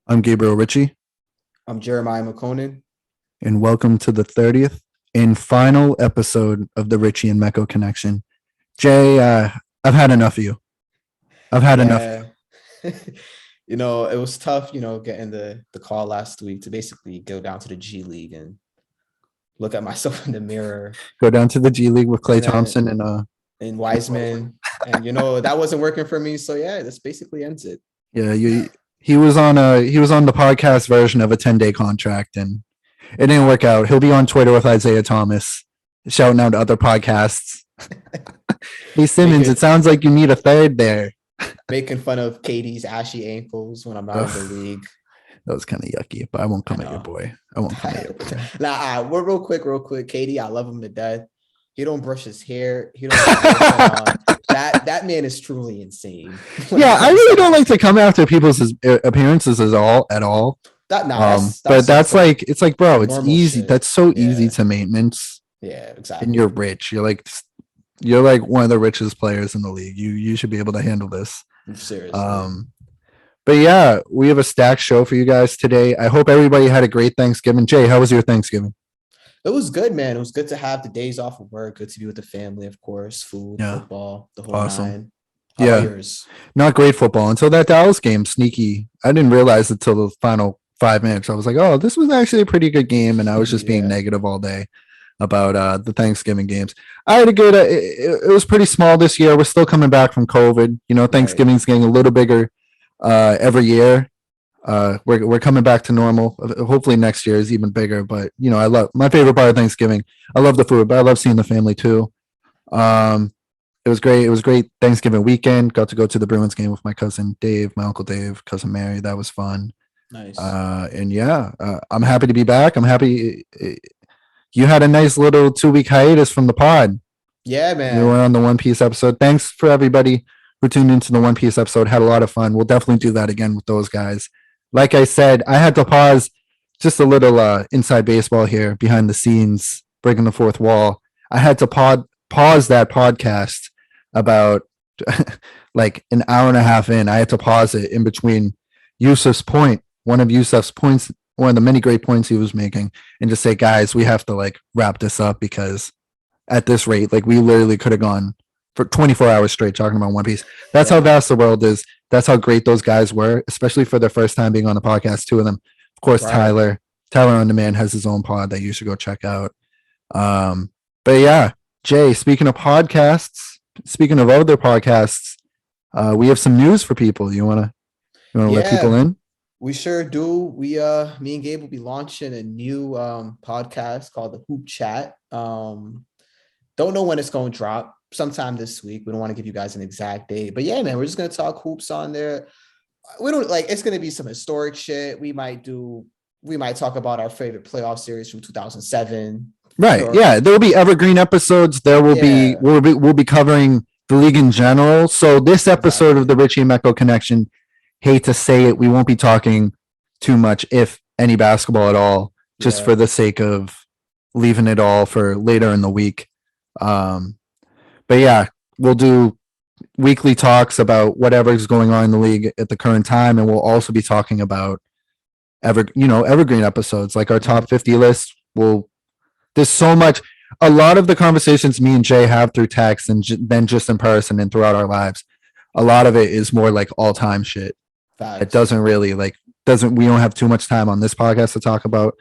I'm Gabriel Ritchie, I'm Jeremiah McConan. and welcome to the 30th and final episode of the Ritchie and Mecco Connection. Jay, I've had enough of you. I've had enough of you. Yeah. It was tough, getting the call last week to basically go down to the G League and look at myself in the mirror Go down to the G League with Klay and then Thompson and and Wiseman. And that wasn't working for me. So yeah, this basically ends it. yeah, he was on the podcast version of a 10-day contract, and it didn't work out. He'll be on Twitter with Isaiah Thomas, shouting out other podcasts. Hey Simmons, it sounds like you need a third there. Making fun of Katie's ashy ankles when I'm not in the league. That was kind of yucky, but I won't come at your boy. I won't come at your boy. We're real quick. Katie, I love him to death. He don't brush his hair. He don't that man is truly insane. Yeah, I really don't like to come after people's appearances at all. But that's like, it's like, bro, it's easy. Shit. That's so easy to maintenance. Yeah, exactly. And you're rich. You're like one of the richest players in the league. You should be able to handle this. Seriously. But yeah, we have a stacked show for you guys today. I hope everybody had a great Thanksgiving. Jay, how was your Thanksgiving? It was good, man. It was good to have the days off of work. Good to be with the family, of course. Food, football, the whole nine. How about yours? Not great football until that Dallas game. Sneaky. I didn't realize it till the final 5 minutes. I was like, oh, this was actually a pretty good game, and I was just being negative all day about the Thanksgiving games. I had a good. It was pretty small this year. We're still coming back from COVID. Thanksgiving's getting a little bigger every year. We're coming back to normal. Hopefully next year is even bigger. But I love my favorite part of Thanksgiving. I love the food, but I love seeing the family too. It was great. It was great Thanksgiving weekend. Got to go to the Bruins game with my cousin Dave, my uncle Dave, cousin Mary. That was fun. Nice. I'm happy to be back. I'm happy. You had a nice little 2-week hiatus from the pod. Yeah, man. We were on the One Piece episode. Thanks for everybody who tuned into the One Piece episode. Had a lot of fun. We'll definitely do that again with those guys. Like I said, I had to pause just a little inside baseball here, behind the scenes, breaking the fourth wall. I had to pause that podcast about like an hour and a half in. I had to pause it in between Yusuf's point, one of Yusuf's points, one of the many great points he was making, and just say, guys, we have to wrap this up, because at this rate, we literally could have gone for 24 hours straight talking about One Piece. That's how vast the world is. That's how great those guys were, especially for their first time being on the podcast. Two of them, of course, right. Tyler on Demand has his own pod that you should go check out. But yeah, Jay, speaking of podcasts, speaking of other podcasts, we have some news for people. You wanna let people in? We sure do. Me and Gabe will be launching a new podcast called the Hoop Chat. Don't know when it's going to drop. Sometime this week. We don't want to give you guys an exact date, but yeah, man, we're just going to talk hoops on there. We don't it's going to be some historic shit. We might talk about our favorite playoff series from 2007. Right. Sure. Yeah. There will be evergreen episodes. There will be, we'll be covering the league in general. So this episode of the Ritchie and Mecco Connection, hate to say it, we won't be talking too much, if any, basketball at all, just for the sake of leaving it all for later in the week. But yeah, we'll do weekly talks about whatever is going on in the league at the current time, and we'll also be talking about evergreen episodes, like our top 50 list. There's so much. A lot of the conversations me and Jay have through text and then just in person and throughout our lives, a lot of it is more like all-time shit. Facts. It doesn't really we don't have too much time on this podcast to talk about.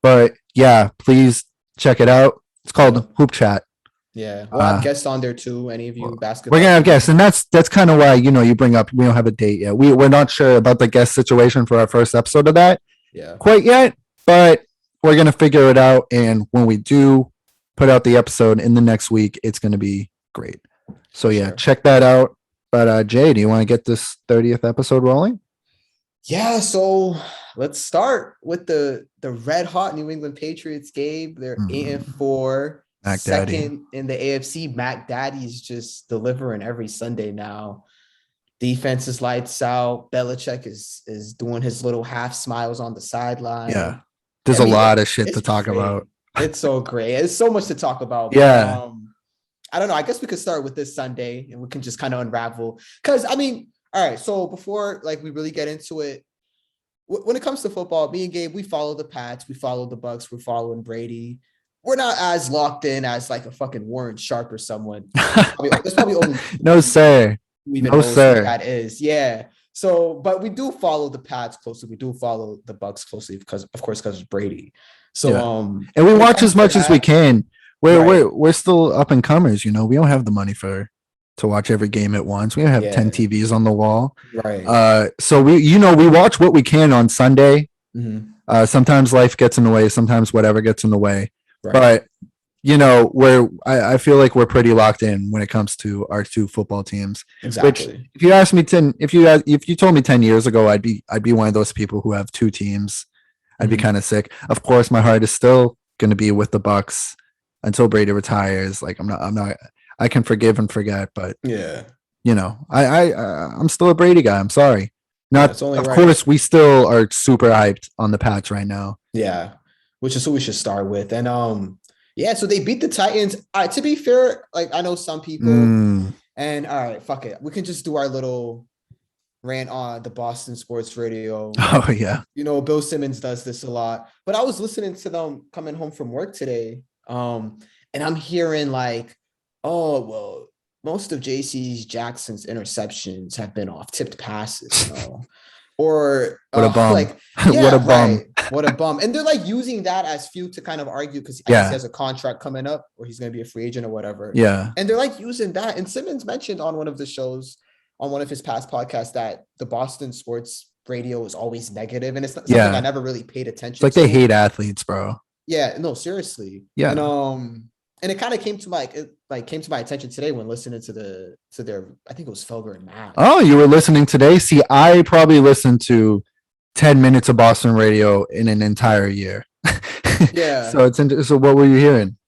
But yeah, please check it out. It's called Hoop Chat. Yeah, we'll have guests on there too. Any of you basketball? We're gonna have guests, and that's kind of why you bring up we don't have a date yet. We're not sure about the guest situation for our first episode of that quite yet, but we're gonna figure it out. And when we do put out the episode in the next week, it's gonna be great. So yeah, check that out. But Jay, do you want to get this 30th episode rolling? Yeah. So let's start with the red hot New England Patriots. Gabe, they're 8-4. Mac Second Daddy. in the AFC. Mac Daddy is just delivering every Sunday now. Defense is lights out. Belichick is doing his little half smiles on the sideline. Yeah, there's a lot of shit to talk about. It's so great. It's so much to talk about. Yeah. I don't know. I guess we could start with this Sunday, and we can just kind of unravel. Because all right. So before we really get into it, when it comes to football, me and Gabe, we follow the Pats, we follow the Bucs, we're following Brady. We're not as locked in as like a fucking Warren Sharp or someone. There's probably only No, sir. who even No, knows who sir. that is. Yeah. So, but we do follow the Pats closely. We do follow the Bucs closely because, of course, because it's Brady. So, Yeah. And we when it watch comes as much to as we that, can. right? We're still up and comers, you know. We don't have the money to watch every game at once. We don't have 10 Yeah. TVs on the wall. Right. So we watch what we can on Sunday. Mhm. Sometimes life gets in the way, sometimes whatever gets in the way. Right. But I feel like we're pretty locked in when it comes to our two football teams. Which, Exactly. if you asked me if you told me 10 years ago, I'd be one of those people who have two teams. I'd be Mhm. kind of sick. Of course, my heart is still going to be with the Bucs until Brady retires. Like I'm not. I can forgive and forget, but Yeah. I'm still a Brady guy. I'm sorry. Yeah. Not. It's only Of right. course, we still are super hyped on the Pats right now. Yeah. Which is who we should start with. And yeah, so they beat the Titans. To be fair, like I know some people, and all right, fuck it. We can just do our little rant on the Boston Sports Radio. Oh yeah. Bill Simmons does this a lot. But I was listening to them coming home from work today. And I'm hearing like, oh, well, most of JC Jackson's interceptions have been off tipped passes. Or What a bum. like, yeah, What a bum. right. What a bum. And they're like using that as fuel to kind of argue because I guess he has a contract coming up or he's going to be a free agent or whatever. Yeah. And they're like using that. And Simmons mentioned on one of the shows, on one of his past podcasts, that the Boston sports radio is always negative. And it's something I never really paid attention to. It's like they hate athletes, bro. Yeah, no, seriously. Yeah. And it kind of came to my attention today when listening to their, I think it was Felger and Matt. Oh, you were listening today? See, I probably listened to 10 minutes of Boston radio in an entire year. Yeah. So what were you hearing?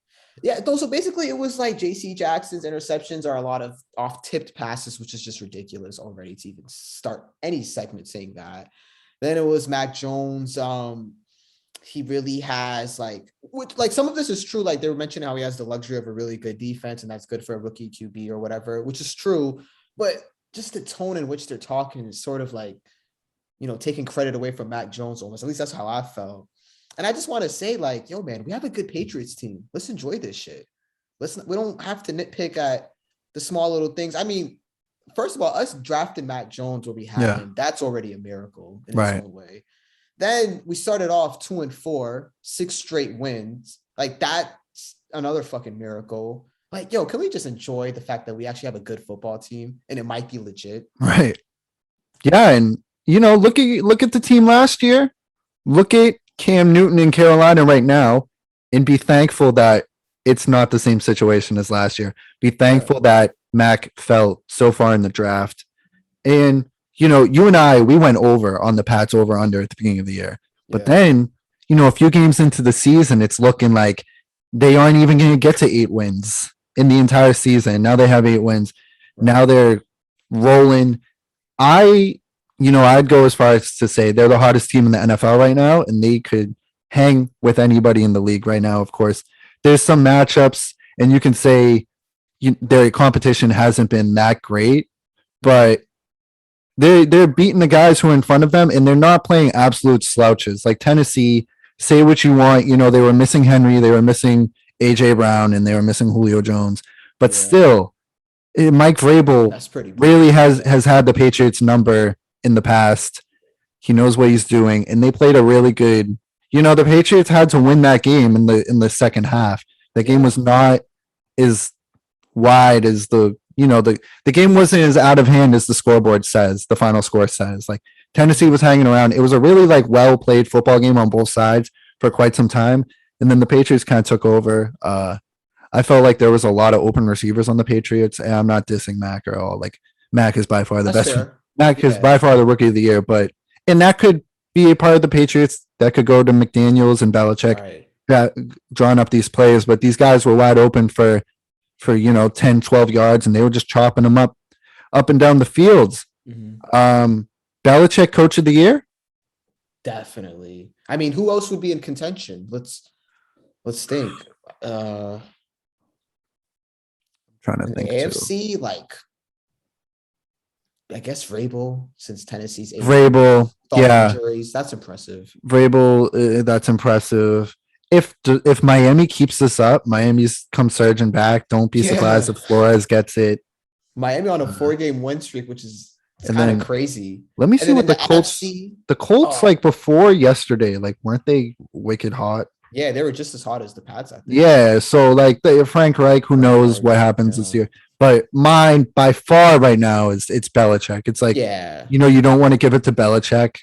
Yeah, so basically it was like JC Jackson's interceptions are a lot of off-tipped passes, which is just ridiculous already to even start any segment saying that. Then it was Mac Jones. He really has like some of this is true. Like they were mentioning how he has the luxury of a really good defense and that's good for a rookie QB or whatever, which is true. But just the tone in which they're talking is sort of like, taking credit away from Mac Jones almost. At least that's how I felt. And I just want to say like, yo, man, we have a good Patriots team. Let's enjoy this shit. We don't have to nitpick at the small little things. I mean, first of all, us drafting Mac Jones where we have him, that's already a miracle in its own way. Then we started off 2-4, 6 straight wins. Like that's another fucking miracle. Like, yo, can we just enjoy the fact that we actually have a good football team and it might be legit? Right. Yeah, and look at the team last year. Look at Cam Newton in Carolina right now, and be thankful that it's not the same situation as last year. Be thankful that Mac fell so far in the draft, and you and I, we went over on the Pats over under at the beginning of the year. But then, a few games into the season, it's looking like they aren't even going to get to 8 wins in the entire season. Now they have 8 wins. Now they're rolling. I'd go as far as to say they're the hottest team in the NFL right now, and they could hang with anybody in the league right now. Of course, there's some matchups, and you can say their competition hasn't been that great, but they're beating the guys who are in front of them, and they're not playing absolute slouches. Like Tennessee, say what you want, they were missing Henry, they were missing AJ Brown, and they were missing Julio Jones, but still, Mike Vrabel really has had the Patriots number in the past. He knows what he's doing, and they played a really good. The Patriots had to win that game in the second half. The game was not as wide as the game wasn't as out of hand as the scoreboard says, the final score says. Like Tennessee was hanging around. It was a really like well played football game on both sides for quite some time. And then the Patriots kind of took over. I felt like there was a lot of open receivers on the Patriots, and I'm not dissing Mac at all. Like Mac is by far the best. Mac is by far the rookie of the year, and that could be a part of the Patriots. That could go to McDaniels and Belichick drawing up these plays, but these guys were wide open for 10, 12 yards, and they were just chopping them up and down the fields. Belichick coach of the year? Definitely. I mean, who else would be in contention? Let's think. I'm trying to think. AFC, like I guess Vrabel, since Tennessee's Vrabel. all the injuries. That's impressive. Vrabel, that's impressive. If Miami keeps this up, Miami's come surging back. Don't be surprised if Flores gets it. Miami on a 4-game win streak, which is kind of crazy. Let me see what the Colts. The Colts, like before yesterday, like weren't they wicked hot? Yeah, they were just as hot as the Pats, I think. Yeah, so like Frank Reich, who knows what happens this year. But mine by far right now it's Belichick. It's like, you don't want to give it to Belichick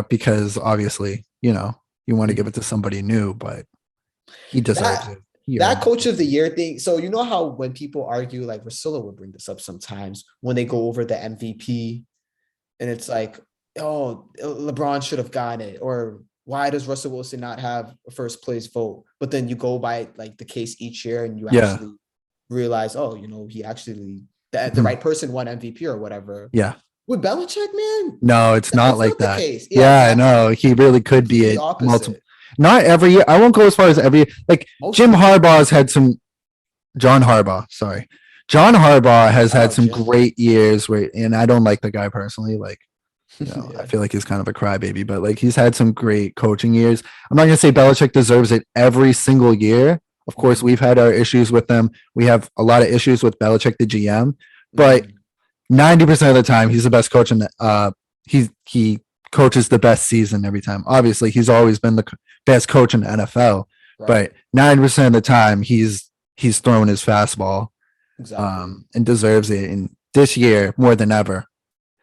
because obviously, you want to give it to somebody new, but he deserves it. That coach of the year thing. So you know how when people argue, like Russillo would bring this up sometimes when they go over the MVP and it's like, oh, LeBron should have gotten it, or why does Russell Wilson not have a first place vote? But then you go by like the case each year and you actually realize, oh, he actually the right person won MVP or whatever. Yeah. With Belichick, man? No, it's not like that. Case. I know. He really could be it. Not every year. I won't go as far as every like John Harbaugh has had some great years and I don't like the guy personally. Like, I feel like he's kind of a crybaby, but like he's had some great coaching years. I'm not gonna say Belichick deserves it every single year. Of course, we've had our issues with them. We have a lot of issues with Belichick, the GM, but 90% of the time he's the best coach, and he coaches the best season every time. Obviously, he's always been the best coach in the NFL, but 90% of the time he's thrown his fastball, and deserves it. And this year more than ever,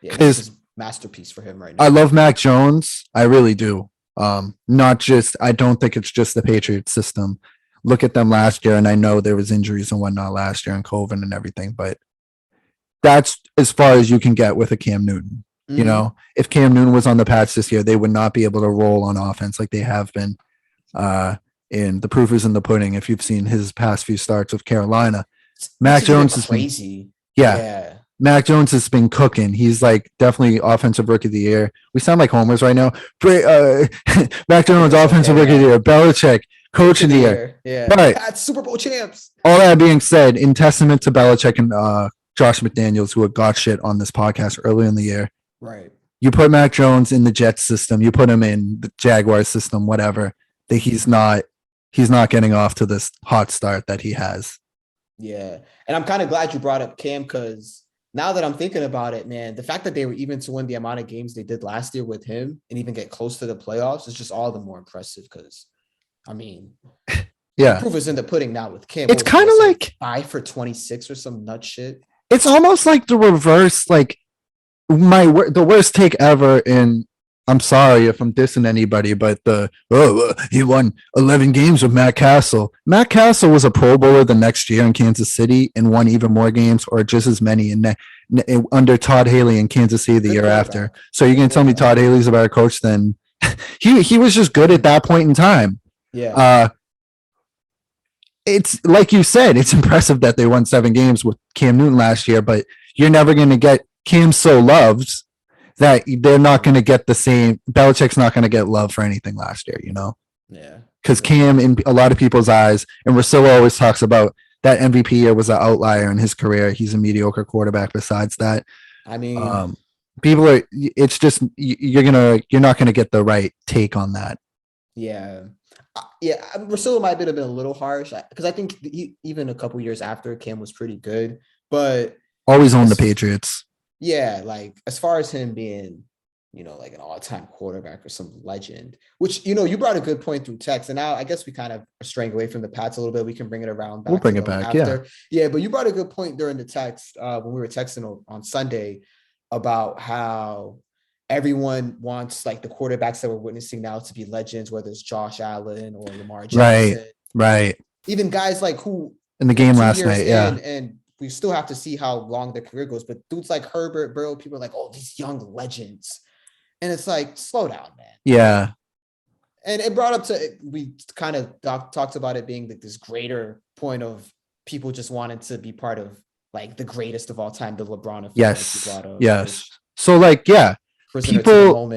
because masterpiece for him right now. I love Mac Jones, I really do. I don't think it's just the Patriots system. Look at them last year, and I know there was injuries and whatnot last year and COVID and everything, but that's as far as you can get with a Cam Newton. If Cam Newton was on the Pats this year, they would not be able to roll on offense like they have been. And the proof is in the pudding. If you've seen his past few starts with Carolina, Mac Jones is crazy. Mac Jones has been cooking. He's like definitely offensive rookie of the year. We sound like homers right now. Mac Jones, offensive rookie of the year. Belichick, coach of the year. But Pats Super Bowl champs. All that being said, in testament to Belichick and Josh McDaniels, who had got shit on this podcast early in the year. Right. You put Mac Jones in the Jets system, you put him in the Jaguars system, whatever, that he's not getting off to this hot start that he has. Yeah. And I'm kind of glad you brought up Cam, because now that I'm thinking about it, man, the fact that they were even to win the amount of games they did last year with him and even get close to the playoffs is just all the more impressive, because, I mean, the proof is in the pudding now with Cam. It's kind of like 5 for 26 or some nut shit. It's almost like the reverse, like the worst take ever. And I'm sorry if I'm dissing anybody, but he won 11 games with Matt Castle. Matt Castle was a Pro Bowler the next year in Kansas City and won even more games, or just as many under Todd Haley in Kansas City the year after. So you're gonna tell me Todd Haley's a better coach than he was just good at that point in time. Yeah. It's like you said, it's impressive that they won 7 games with Cam Newton last year, but you're never going to get Cam so loved that they're not going to get the same. Belichick's not going to get love for anything last year, Yeah. Because Cam, in a lot of people's eyes, and Russillo always talks about that MVP year was an outlier in his career. He's a mediocre quarterback besides that. I mean, people are, it's just, you're not going to get the right take on that. Yeah. Yeah, Russillo might have been a little harsh, because I think even a couple years after, Cam was pretty good, but always owned the Patriots. Yeah, like as far as him being, like an all-time quarterback or some legend, which you brought a good point through text, and now I guess we kind of are straying away from the Pats a little bit. We can bring it around. We'll bring it back. After. Yeah. But you brought a good point during the text when we were texting on Sunday about how everyone wants like the quarterbacks that we're witnessing now to be legends, whether it's Josh Allen or Lamar Jackson. Right. Even guys like who in the game last night. And we still have to see how long their career goes. But dudes like Herbert, Burrow, people are like, oh, these young legends. And it's like, slow down, man. Yeah. And it brought up we kind of talked about it being like this greater point of people just wanting to be part of like the greatest of all time, the LeBron effect. Yes. Like up, yes. So like, people,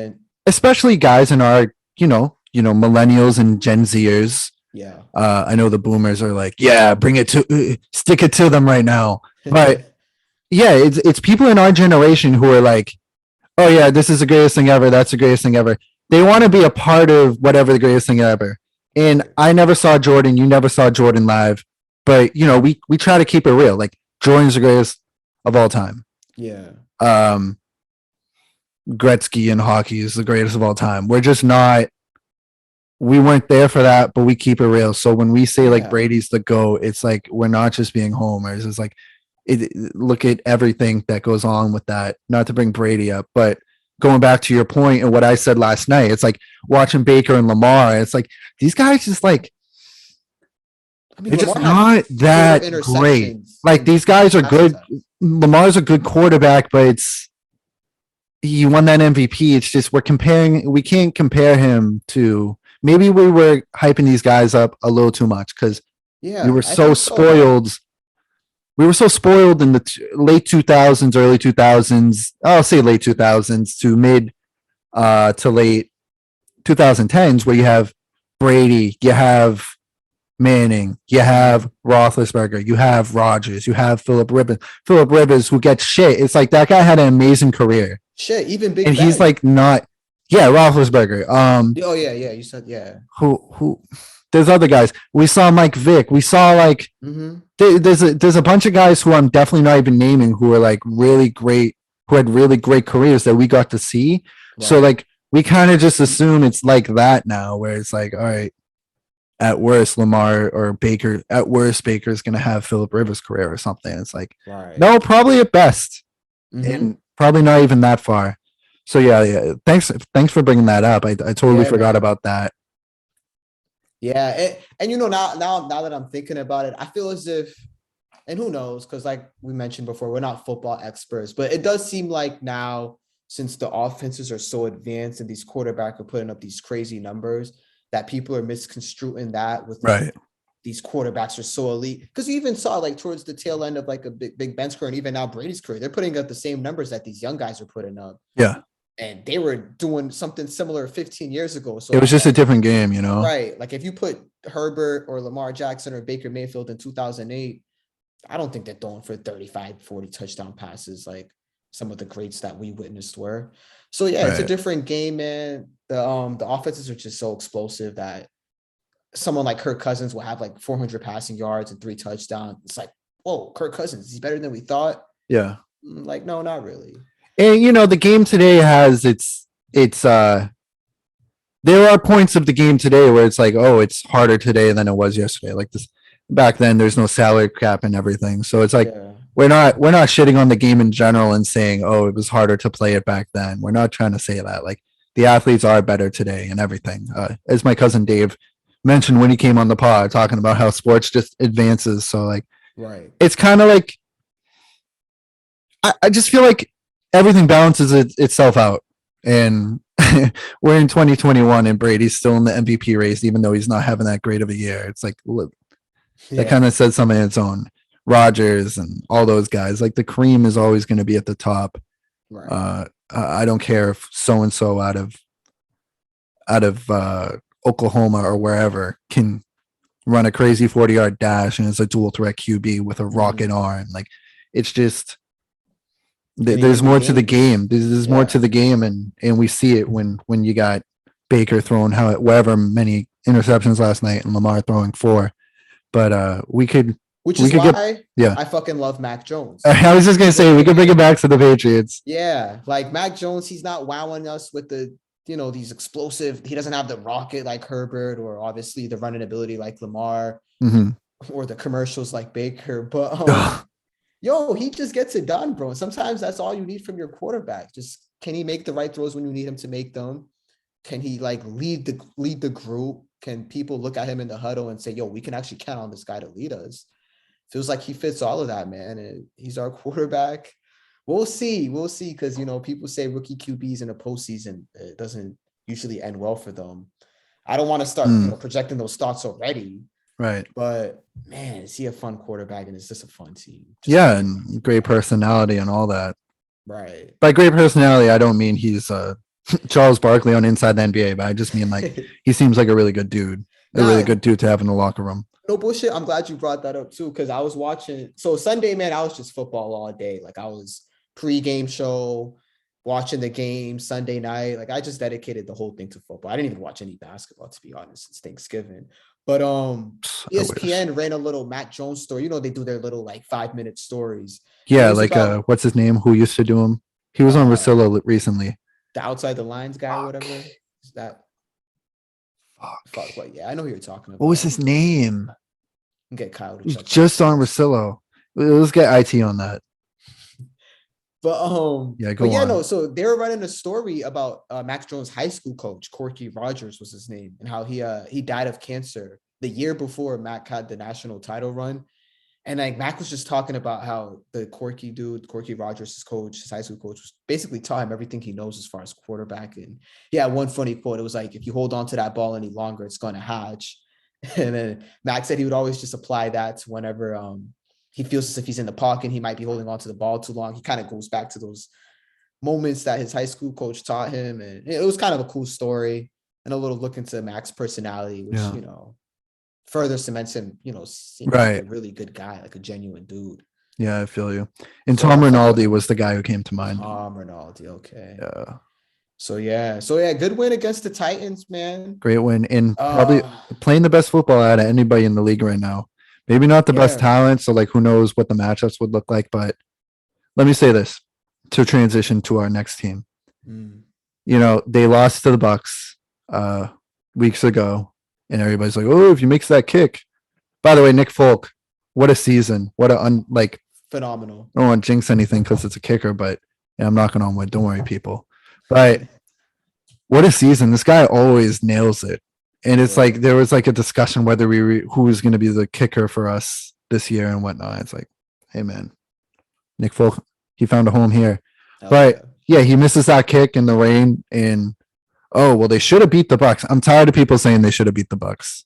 especially guys in our, millennials and Gen Zers. Yeah. I know the boomers are like, stick it to them right now. But yeah, it's people in our generation who are like, oh yeah, this is the greatest thing ever. That's the greatest thing ever. They want to be a part of whatever the greatest thing ever. And I never saw Jordan. You never saw Jordan live, but we try to keep it real. Like Jordan's the greatest of all time. Yeah. Gretzky in hockey is the greatest of all time. We're just not. We weren't there for that, but we keep it real. So when we say like Brady's the GOAT, it's like we're not just being homers. It's like look at everything that goes on with that. Not to bring Brady up, but going back to your point and what I said last night, it's like watching Baker and Lamar. It's like these guys just like they're just not that great. Like these guys are good. Lamar's a good quarterback, but he won that MVP. It's just we can't compare him to. Maybe we were hyping these guys up a little too much because we were so spoiled. We were so spoiled in the late 2000s, early 2000s. I'll say late 2000s to mid to late 2010s, where you have Brady, you have Manning, you have Roethlisberger, you have Rodgers, you have Philip Rivers, who gets shit. It's like that guy had an amazing career. Shit, even Big and Ben. He's like not. Yeah, Roethlisberger. Oh yeah. You said yeah. Who? There's other guys. We saw Mike Vick. We saw like there's a bunch of guys who I'm definitely not even naming who are like really great, who had really great careers that we got to see. Right. So like we kind of just assume it's like that now, where it's like, all right, at worst Lamar or Baker, at worst Baker's gonna have Philip Rivers' career or something. It's like no, probably at best, and probably not even that far. So yeah. Thanks for bringing that up. I totally forgot about that. Yeah, and now that I'm thinking about it, I feel as if, and who knows, because like we mentioned before, we're not football experts, but it does seem like now, since the offenses are so advanced and these quarterbacks are putting up these crazy numbers, that people are misconstruing that with like, these quarterbacks are so elite. Because you even saw like towards the tail end of like a Big Ben's career, and even now Brady's career, they're putting up the same numbers that these young guys are putting up. Yeah. And they were doing something similar 15 years ago. So it was just a different game, Right. Like if you put Herbert or Lamar Jackson or Baker Mayfield in 2008, I don't think they're throwing for 35, 40 touchdown passes like some of the greats that we witnessed were. So yeah, it's a different game, man. The offenses are just so explosive that someone like Kirk Cousins will have like 400 passing yards and 3 touchdowns. It's like, whoa, Kirk Cousins, he's better than we thought. Yeah. Like, no, not really. And the game today has there are points of the game today where it's like, oh, it's harder today than it was yesterday. Like this back then, there's no salary cap and everything. So it's like we're not shitting on the game in general and saying, oh, it was harder to play it back then. We're not trying to say that. Like the athletes are better today and everything. As my cousin Dave mentioned when he came on the pod, talking about how sports just advances. So like, it's kind of like I just feel like everything balances itself out, and we're in 2021 and Brady's still in the MVP race, even though he's not having that great of a year. It's like that kind of says something in its own. Rodgers and all those guys, like the cream is always going to be at the top. I don't care if so-and-so out of Oklahoma or wherever can run a crazy 40-yard dash and is a dual threat QB with a rocket arm. Like it's just there's more to the game. There's more to the game, and we see it when you got Baker throwing however many interceptions last night and Lamar throwing 4. But we could. Which is why I fucking love Mac Jones. I was just gonna say we could bring it back to the Patriots. Yeah, like Mac Jones, he's not wowing us with the these explosive. He doesn't have the rocket like Herbert, or obviously the running ability like Lamar, or the commercials like Baker. But he just gets it done, bro. Sometimes that's all you need from your quarterback. Just can he make the right throws when you need him to make them? Can he like lead the group? Can people look at him in the huddle and say, we can actually count on this guy to lead us? Feels like he fits all of that, man. And he's our quarterback. We'll see. Because, people say rookie QBs in the postseason, it doesn't usually end well for them. I don't want to start projecting those thoughts already. Right. But man, is he a fun quarterback, and it's just a fun team. And great personality and all that. Right. By great personality, I don't mean he's Charles Barkley on Inside the NBA, but I just mean like he seems like a really good dude. Really good dude to have in the locker room. No bullshit. I'm glad you brought that up too, because I was watching. So Sunday, man, I was just football all day. Like I was pre-game show, watching the game Sunday night. Like I just dedicated the whole thing to football. I didn't even watch any basketball, to be honest. It's Thanksgiving. But I wish. ESPN ran a little Mac Jones story. You know, they do their little like 5-minute stories. And it Yeah, was like about what's his name? Who used to do him? He was on Rosillo recently. the outside the lines guy or Fuck. whatever. Is that Fuck. what? Yeah, I know who you're talking What was about. his name? Get Kyle to He was check just that. on Rosillo. Let's get IT on that. Yeah, But go yeah, on. no. So they were running a story about Max Jones' high school coach, Corky Rogers was his name, and how he died of cancer the year before Mac had the national title run. And like Mac was just talking about how the Corky dude, Corky Rogers, his coach, his high school coach, was basically taught him everything he knows as far as quarterback. And yeah, one funny quote, it was like, if you hold on to that ball any longer, it's going to hatch. And then Mac said he would always just apply that to whenever he feels as if he's in the pocket, he might be holding on to the ball too long. He kind of goes back to those moments that his high school coach taught him. And it was kind of a cool story and a little look into Mac's personality, which, Yeah. you know, further cements him, you know, seems Right. like a really good guy, like a genuine dude. Yeah, I feel you. And So Tom I fuck with Rinaldi him. was the guy who came to mind. Tom Rinaldi, okay. Yeah, So yeah, good win against the Titans, man. great win. And probably playing the best football out of anybody in the league right now. Maybe not the best Yeah. talent, so like who knows what the matchups would look like. But let me say this to transition to our next team. You know, they lost to the Bucs weeks ago, and everybody's like, "Oh, if he makes that kick." By the way, Nick Folk, what a season! What a Phenomenal. I don't want to jinx anything because it's a kicker, but yeah, I'm knocking on wood. Don't worry, people. But what a season! This guy always nails it, and it's Yeah. like there was like a discussion whether who was going to be the kicker for us this year and whatnot. It's like, hey man, Nick Folk, he found a home here. But yeah, he misses that kick in the rain, and oh well, they should have beat the Bucs. I'm tired of people saying they should have beat the Bucs.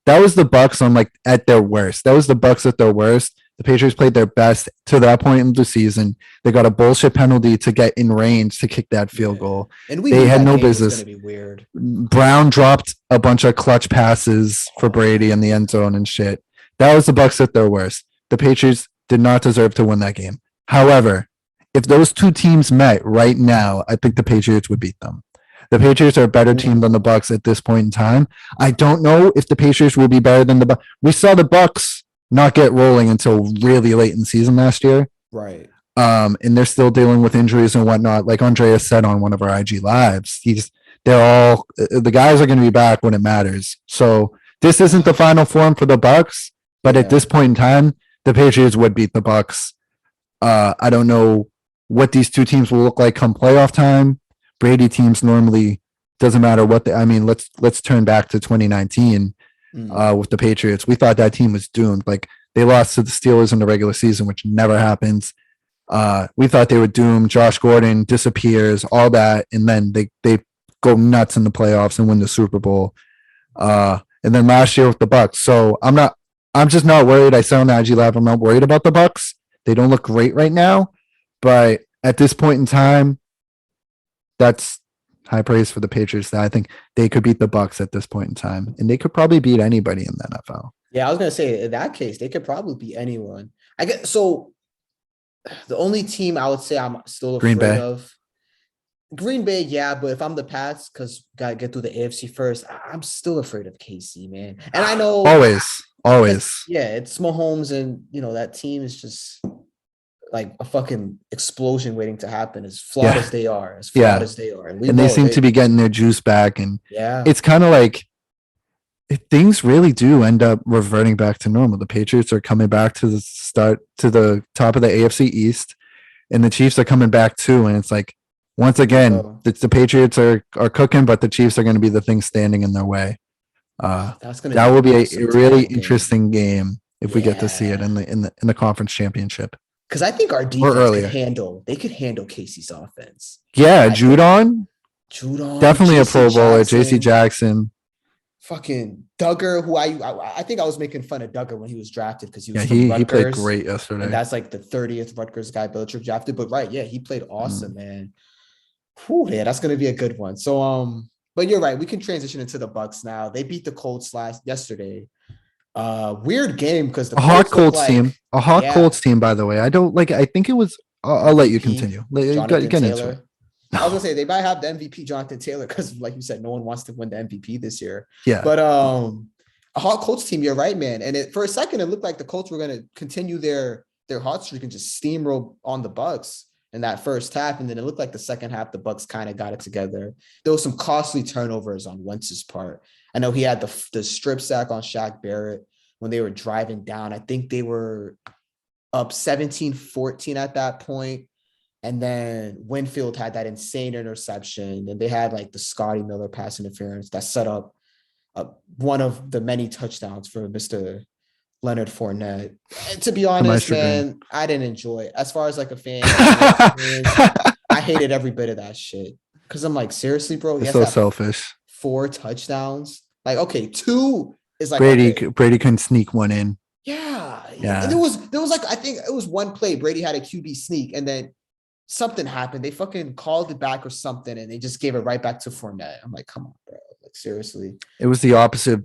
That was the Bucs on like at their worst. That was the Bucs at their worst. The Patriots played their best to that point in the season. They got a bullshit penalty to get in range to kick that field goal. And we they knew had that no game was business. going to be weird. Brown dropped a bunch of clutch passes for Brady in the end zone and shit. That was the Bucs at their worst. The Patriots did not deserve to win that game. However, if those two teams met right now, I think the Patriots would beat them. The Patriots are a better team than the Bucs at this point in time. I don't know if the Patriots will be better than the Bucs. We saw the Bucs not get rolling until really late in the season last year. Right. And they're still dealing with injuries and whatnot. Like Andreas said on one of our IG lives, the guys are going to be back when it matters. So this isn't the final form for the Bucs, but at this point in time, the Patriots would beat the Bucs. I don't know what these two teams will look like come playoff time. Brady teams normally doesn't matter what let's turn back to 2019 with the Patriots. We thought that team was doomed. Like they lost to the Steelers in the regular season, which never happens. We thought they were doomed. Josh Gordon disappears, all that, and then they go nuts in the playoffs and win the Super Bowl. And then last year with the Bucs. So I'm just not worried. I said on the IG Live, I'm not worried about the Bucs. They don't look great right now, but at this point in time, that's high praise for the Patriots. That I think they could beat the Bucs at this point in time, and they could probably beat anybody in the NFL. Yeah, I was gonna say in that case, they could probably beat anyone. I guess so. The only team I would say I'm still afraid of, Green Bay, yeah, but if I'm the Pats, because gotta get through the AFC first, I'm still afraid of KC, man. And I know always. It's Mahomes, and you know that team is just like a fucking explosion waiting to happen, as flawed as they are, and they seem to be getting their juice back, and yeah, it's kind of like things really do end up reverting back to normal. The Patriots are coming back to the top of the AFC East, and the Chiefs are coming back too, and it's like once again, the Patriots are cooking, but the Chiefs are going to be the thing standing in their way. That will be a really interesting game if we get to see it in the conference championship. Because I think our defense could handle Casey's offense. Yeah, Judon, definitely a Pro Bowler. JC Jackson, fucking Duggar, who I think I was making fun of Duggar when he was drafted because he was he played great yesterday. And that's like the 30th Rutgers guy Belichick drafted. But right, yeah, he played awesome, man. Whew, yeah, that's gonna be a good one. So but you're right. We can transition into the Bucs now. They beat the Colts yesterday. Weird game because the Colts team. A hot Colts team, by the way. I don't like. I think it was. I'll let you continue. Get into it. I was gonna say they might have the MVP Jonathan Taylor because, like you said, no one wants to win the MVP this year. Yeah. But a hot Colts team, you're right, man. And for a second, it looked like the Colts were gonna continue their hot streak and just steamroll on the Bucs in that first half. And then it looked like the second half, the Bucs kind of got it together. There was some costly turnovers on Wentz's part. I know he had the strip sack on Shaq Barrett when they were driving down. I think they were up 17-14 at that point. And then Winfield had that insane interception. And they had like the Scotty Miller pass interference that set up one of the many touchdowns for Mr. Leonard Fournette. And to be honest, man, I didn't enjoy it. As far as like a fan, I hated every bit of that shit. Because I'm like, seriously, bro? It's so selfish. 4 touchdowns. Like, okay, 2 is like Brady okay. couldn't sneak one in. Yeah. And there was like, I think it was one play. Brady had a QB sneak, and then something happened. They fucking called it back or something, and they just gave it right back to Fournette. I'm like, come on, bro. Like, seriously. It was the opposite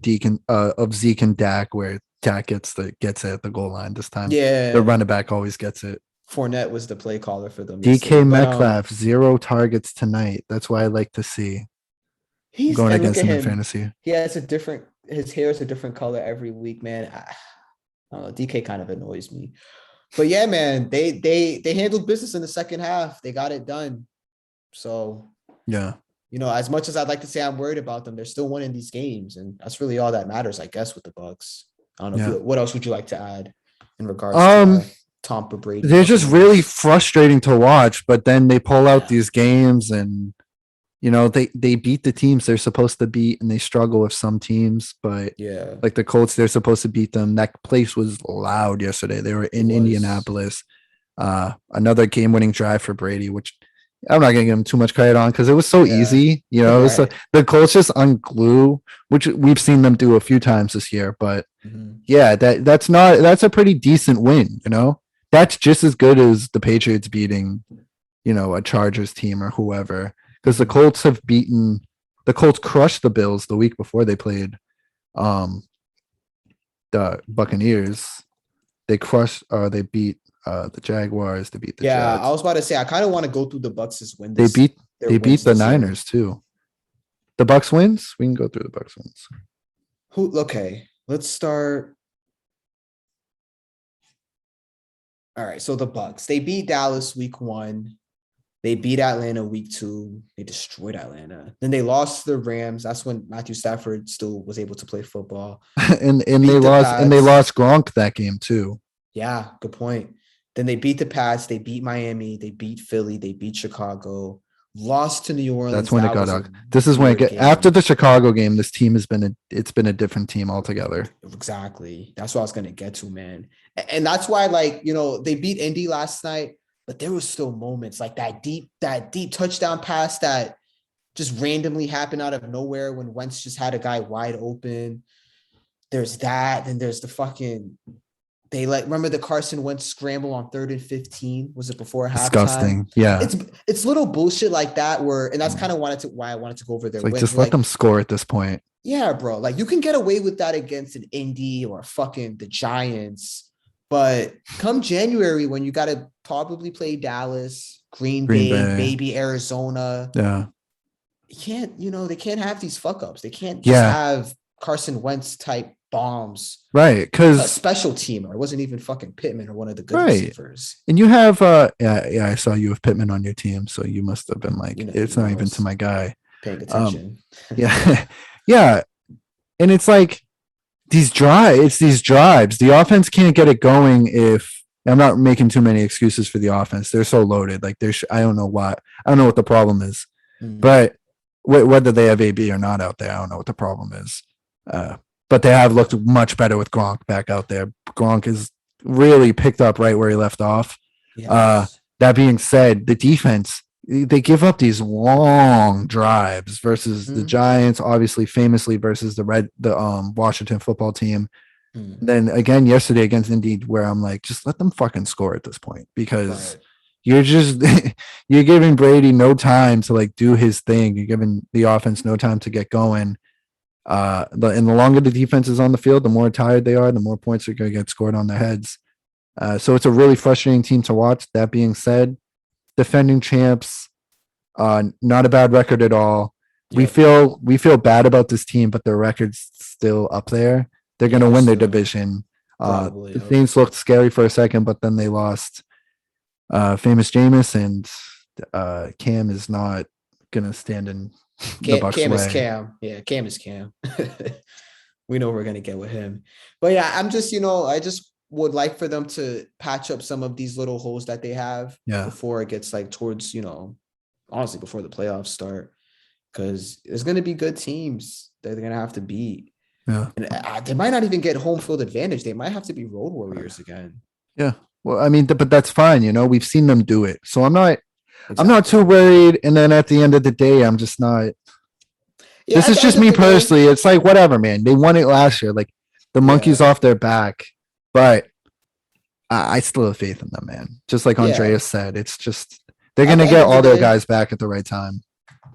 of Zeke and Dak, where Dak gets it at the goal line this time. Yeah. The running back always gets it. Fournette was the play caller for them. DK Metcalf, 0 targets tonight. That's why I like to see. He's going against him in fantasy. Yeah, his hair is a different color every week, man. I don't know. DK kind of annoys me. But yeah, man, they handled business in the second half. They got it done. So yeah, as much as I'd like to say I'm worried about them, they're still winning these games, and that's really all that matters, I guess, with the Bucs. I don't know. What else would you like to add in regards to Tom Brady? They're just really frustrating to watch, but then they pull out these games, and they beat the teams they're supposed to beat, and they struggle with some teams. But like the Colts, they're supposed to beat them. That place was loud yesterday. They were in Indianapolis. Another game-winning drive for Brady, which I'm not gonna give him too much credit on because it was so easy. So the Colts just unglue, which we've seen them do a few times this year. But that's a pretty decent win. That's just as good as the Patriots beating, a Chargers team or whoever. Because the Colts crushed the Bills the week before they played the Buccaneers. They beat the Jaguars. They beat the Jags. I was about to say I kind of want to go through the Bucs' win. They beat the Niners too. The Bucs wins. We can go through the Bucs wins. Okay, let's start. All right, so the Bucs, they beat Dallas week 1. They beat Atlanta week 2. They destroyed Atlanta. Then they lost to the Rams. That's when Matthew Stafford still was able to play football. and they lost Gronk that game too. Yeah, good point. Then they beat the Pats. They beat Miami. They beat Philly. They beat Chicago. Lost to New Orleans. That's when it got out. This is when it after the Chicago game. This team has been a different team altogether. Exactly. That's what I was gonna get to, man. And that's why, they beat Indy last night. But there was still moments like that deep touchdown pass that just randomly happened out of nowhere when Wentz just had a guy wide open. There's that. Then there's the fucking remember the Carson Wentz scramble on 3rd and 15? Was it before halftime? Disgusting. Yeah. It's little bullshit like that and that's kind of why I wanted to go over there. Just let them score at this point. Yeah, bro. Like you can get away with that against an Indy or fucking the Giants. But come January, when you got to probably play Dallas, Green Bay, maybe Arizona. Yeah. They can't have these fuck ups. They can't just have Carson Wentz type bombs. Right. Because a special teamer. It wasn't even fucking Pittman or one of the good receivers. And you have, I saw you with Pittman on your team. So you must have been like, it's not even to my guy. Paying attention. Yeah. And it's like, these drives, the offense can't get it going if I'm not making too many excuses for the offense. They're so loaded. Like I don't know why. I don't know what the problem is, but whether they have AB or not out there, I don't know what the problem is. But they have looked much better with Gronk back out there. Gronk is really picked up right where he left off. Yes. That being said, the defense, they give up these long drives versus the Giants, obviously famously versus the Washington football team. Then again yesterday against Indy, where I'm like, just let them fucking score at this point because you're giving Brady no time to do his thing. You're giving the offense no time to get going. And the longer the defense is on the field, the more tired they are, the more points are going to get scored on their heads. So it's a really frustrating team to watch. That being said, defending champs, Not a bad record at all. Yep. We feel bad about this team, but their record's still up there. They're gonna win their division. Probably. The Saints looked scary for a second, but then they lost famous Jameis, and Cam is not gonna stand in the Bucs Cam way. is Cam. Yeah, Cam is Cam. We know we're gonna get with him. But yeah, I'm just, I just would like for them to patch up some of these little holes that they have before it gets like towards, honestly, before the playoffs start. Because there's gonna be good teams that they're gonna have to beat. Yeah. And they might not even get home field advantage. They might have to be road warriors again. Yeah. Well, I mean, but that's fine. We've seen them do it. So I'm not too worried. And then at the end of the day, I'm just not. Yeah, this is just me personally. It's like, whatever, man. They won it last year. Like the monkey's off their back, but I still have faith in them, man. Just like Andreas said, it's just, they're going to get all their guys back at the right time.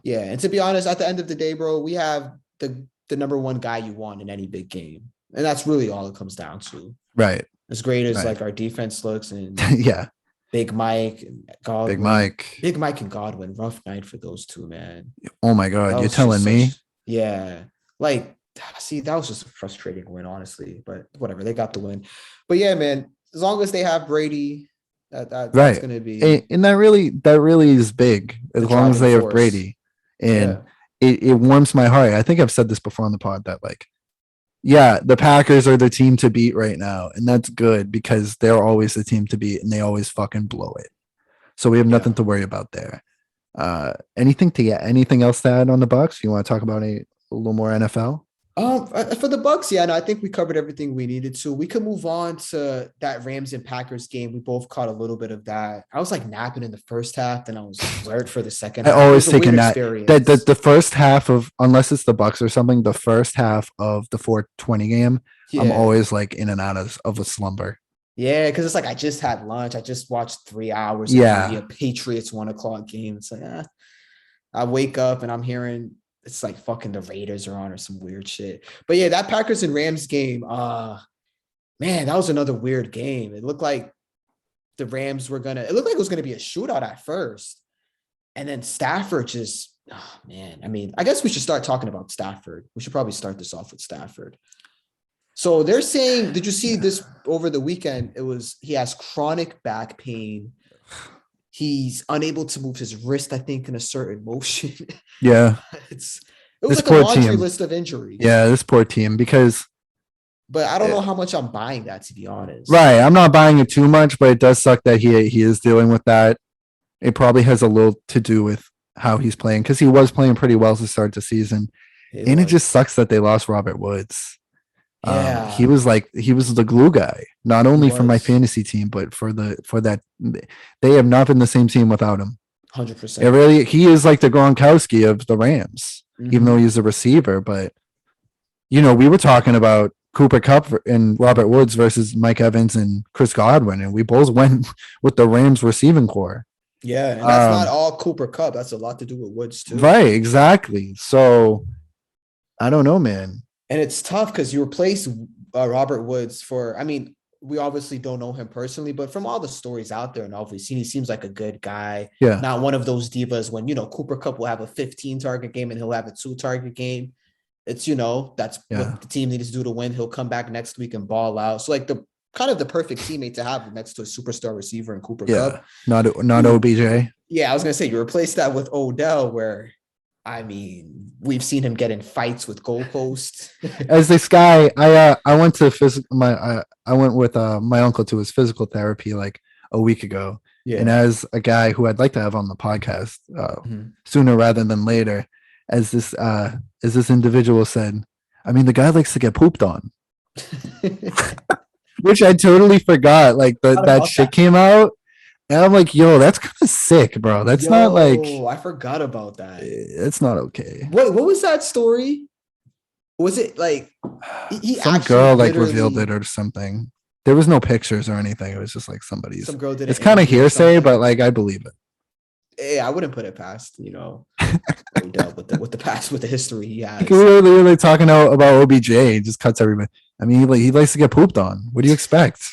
Yeah. And to be honest, at the end of the day, bro, we have the number one guy you want in any big game. And that's really all it comes down to. Right. As great as like our defense looks, and Big Mike and Godwin. Big Mike and Godwin, rough night for those two, man. Oh my God, you're telling me? Yeah. Like, see, that was just a frustrating win, honestly. But whatever, they got the win. But yeah, man, as long as they have Brady, that's gonna be, and that really is big, as long as they have Brady. And it warms my heart. I think I've said this before on the pod that, like, the Packers are the team to beat right now. And that's good because they're always the team to beat and they always fucking blow it. So we have nothing to worry about there. Anything else to add on the Bucs? You want to talk about a little more NFL? For the Bucs, no, I think we covered everything we needed to. We could move on to that Rams and Packers game. We both caught a little bit of that. I was like napping in the first half, then I was alert for the second half. I always take a nap. The first half of, unless it's the Bucs or something, the first half of the 4:20 game, I'm always like in and out of a slumber. Yeah, because it's like I just had lunch. I just watched 3 hours of a Patriots 1:00 game. It's like, I wake up and I'm hearing it's like fucking the Raiders are on or some weird shit. But yeah, that Packers and Rams game, man, that was another weird game. It looked like it looked like it was gonna be a shootout at first. And then Stafford just, man. I mean, I guess we should start talking about Stafford. We should probably start this off with Stafford. So they're saying, did you see this over the weekend? He has chronic back pain. He's unable to move his wrist, I think, in a certain motion. Yeah. It was like a laundry list of injuries. Yeah, this poor team, because. But I don't know how much I'm buying that, to be honest. Right. I'm not buying it too much, but it does suck that he is dealing with that. It probably has a little to do with how he's playing, because he was playing pretty well to start the season. It just sucks that they lost Robert Woods. Yeah. He was the glue guy, not only for my fantasy team, but for that. They have not been the same team without him. 100%. He is like the Gronkowski of the Rams, even though he's a receiver. But, we were talking about Cooper Kupp and Robert Woods versus Mike Evans and Chris Godwin, and we both went with the Rams receiving core. Yeah, and that's not all Cooper Kupp. That's a lot to do with Woods too. Right, exactly. So, I don't know, man. And it's tough because you replace Robert Woods we obviously don't know him personally, but from all the stories out there and obviously he seems like a good guy. Yeah. Not one of those divas when, Cooper Kupp will have a 15 target game and he'll have a 2 target game. It's, that's what the team needs to do to win. He'll come back next week and ball out. So like the perfect teammate to have next to a superstar receiver in Cooper Kupp. Not OBJ. Yeah, I was going to say, you replace that with Odell, where, we've seen him get in fights with goalposts. As this guy, I went to I went with my uncle to his physical therapy like a week ago. Yeah. And as a guy who I'd like to have on the podcast sooner rather than later, as this individual said, the guy likes to get pooped on. Which I totally forgot. Like that shit came out. And I'm like, yo, that's kind of sick, bro. That's not like. I forgot about that. It's not okay. What was that story? Was it like some girl like revealed it or something? There was no pictures or anything. It was just like some girl did it. It's kind of hearsay, but like I believe it. Yeah, I wouldn't put it past, with the past, with the history he has. We were literally talking about OBJ. He just cuts everybody. He likes to get pooped on. What do you expect?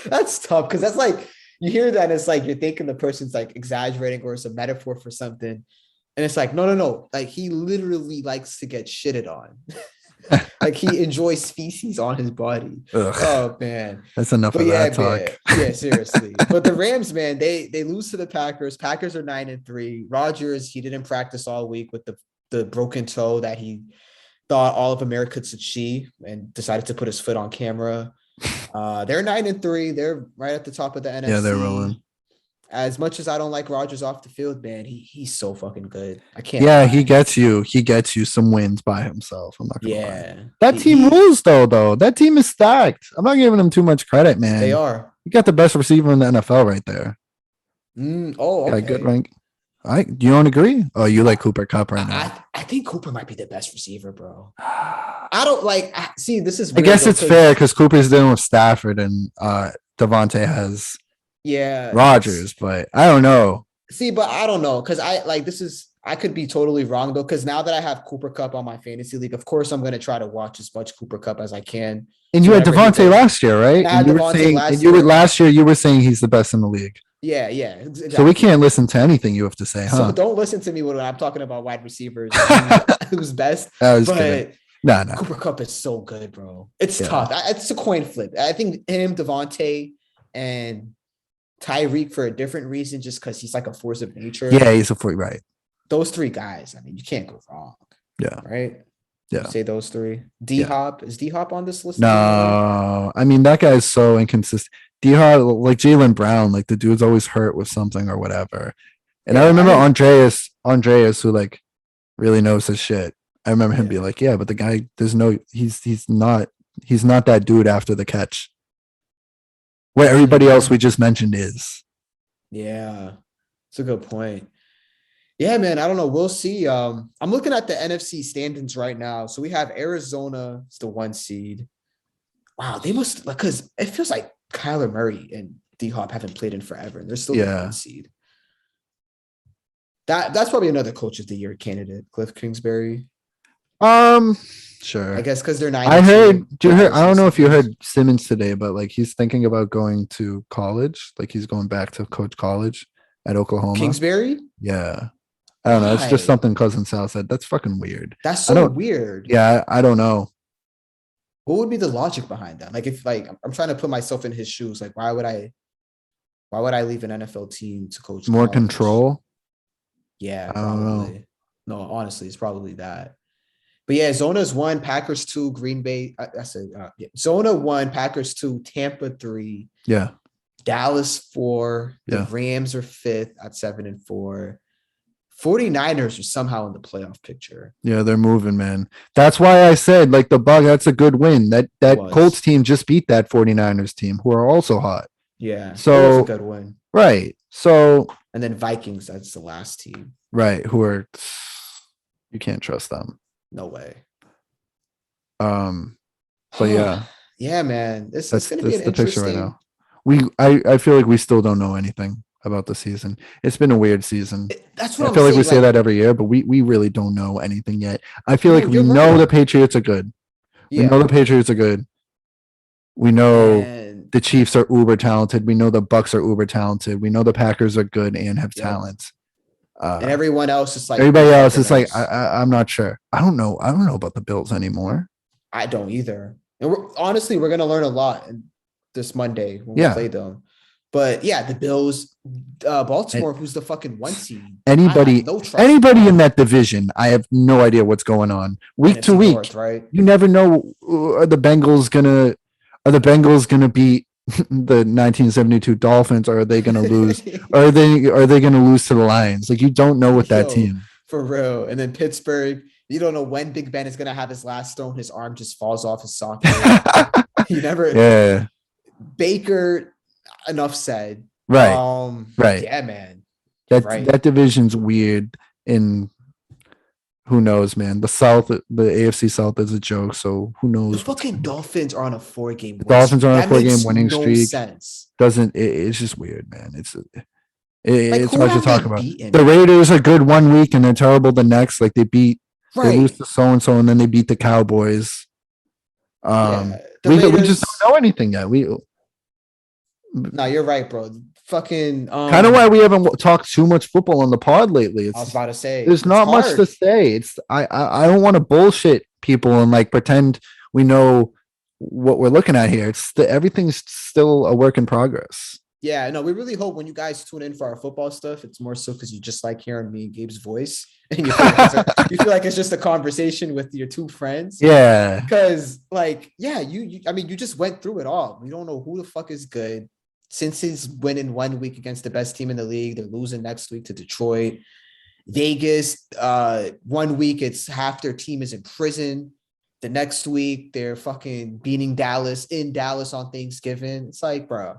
That's tough because that's like you hear that, it's like you're thinking the person's like exaggerating or it's a metaphor for something. And it's like, no. Like he literally likes to get shitted on. Like he enjoys feces on his body. Ugh, Oh man. that's enough But of yeah, that talk. man. Yeah, seriously. But the Rams, man, they lose to the Packers. Packers are 9-3. Rodgers, he didn't practice all week with the broken toe that he thought all of America could see and decided to put his foot on camera. They're 9-3. They're right at the top of the NFC. Yeah, they're rolling. As much as I don't like Rodgers off the field, man, he's so fucking good. I can't. Yeah, lie. he gets you some wins by himself. I'm not gonna lie. Yeah. That team rules though. That team is stacked. I'm not giving him too much credit, man. They are. You got the best receiver in the NFL right there. Okay. Yeah, good rank. You don't agree? Oh, you like Cooper Kupp right now. I think Cooper might be the best receiver, bro. I don't like. See, this is. I guess it's fair because Cooper's dealing with Stafford and Devontae has Rodgers, but I don't know. See, but I don't know because I could be totally wrong though because now that I have Cooper Kupp on my fantasy league, of course I'm going to try to watch as much Cooper Kupp as I can. And you had Devontae last year, right? And last year you were saying he's the best in the league. Yeah, exactly. So we can't listen to anything you have to say, huh? So don't listen to me when I'm talking about wide receivers. Who's best? No. Cooper Kupp is so good, bro. It's tough. It's a coin flip. I think him, Devontae, and Tyreek for a different reason, just because he's like a force of nature. Yeah, he's a force, right? Those three guys, I mean, you can't go wrong. Yeah. Right? Yeah. Say those three. D-Hop. Is D-Hop on this list? No. I mean, that guy's so inconsistent. D-Hop, like Jaylen Brown, like the dude's always hurt with something or whatever. And I remember Andreas, who like really knows his shit. I remember him being like, yeah, but the guy, he's not that dude after the catch. What everybody else we just mentioned is. Yeah. It's a good point. Yeah, man. I don't know. We'll see. I'm looking at the NFC standings right now. So we have Arizona, it's the 1 seed. Wow, they must, because it feels like Kyler Murray and D-Hop haven't played in forever, and they're still the 1 seed. That's probably another coach of the year candidate, Cliff Kingsbury. Sure. I guess because they're 9. I heard. I don't know if you heard Simmons today, but like he's thinking about going to college. Like he's going back to coach college at Oklahoma. Kingsbury? Yeah. I don't know. It's just something Cousin Sal said. That's fucking weird. That's so weird. Yeah, I don't know. What would be the logic behind that? Like, if I'm trying to put myself in his shoes, like, why would I leave an NFL team to coach? More control? Yeah, probably. No, honestly, it's probably that. But yeah, Zona's 1, Packers 2, Green Bay. Zona 1, Packers 2, Tampa 3. Yeah. Dallas 4. The Rams are 5th at 7-4. 49ers are somehow in the playoff picture. Yeah, they're moving, man. That's why I said, like, the Bucs, that's a good win. That Colts team just beat that 49ers team, who are also hot. Yeah. So that's a good win. Right. So and then Vikings, that's the last team. Right. Who are, you can't trust them. No way. But yeah. Yeah, man. It's going to be an the picture interesting. Right now. I feel like we still don't know anything about the season. It's been a weird season. That's what I feel like we say that every year, but we really don't know anything yet. I feel like we know the Patriots are good. Yeah. We know the Patriots are good. We know the Chiefs are uber talented. We know the Bucs are uber talented. We know the Packers are good and have talent. And everyone else is like everybody else is like I'm not sure. I don't know about the Bills anymore. I don't either. And we're gonna learn a lot this Monday when we play them. But yeah, the Bills, Baltimore, who's the fucking 1 seed. Anybody in that division, I have no idea what's going on. Week to week, North, right? You never know. Are the Bengals gonna beat the 1972 Dolphins, or are they gonna lose? Are they gonna lose to the Lions? Like, you don't know with that team. For real. And then Pittsburgh, you don't know when Big Ben is gonna have his last stone. His arm just falls off his socket. You never. Yeah. Baker. Enough said. Right. Right. Yeah, man. That division's weird, and who knows, man. The AFC South is a joke, so who knows? The fucking Dolphins are on a 4-game winning streak. Dolphins are on a 4-game winning streak. Sense. It's just weird, man. It's hard to talk about. Beaten? The Raiders are good one week and they're terrible the next. Like they lose to so and so, and then they beat the Cowboys. We just don't know anything yet. No, you're right, bro. fucking kind of why we haven't talked too much football on the pod lately. I was about to say there's not much to say. I don't want to bullshit people and like pretend we know what we're looking at here. Everything's still a work in progress. Yeah, no, we really hope when you guys tune in for our football stuff, it's more so because you just like hearing me and Gabe's voice, and you feel like it's just a conversation with your two friends. Yeah, because like, yeah, you I mean, you just went through it all. We don't know who the fuck is good. Since he's winning 1 week against the best team in the league, they're losing next week to Detroit. Vegas, 1 week it's half their team is in prison. The next week they're fucking beating Dallas in Dallas on Thanksgiving. It's like, bro.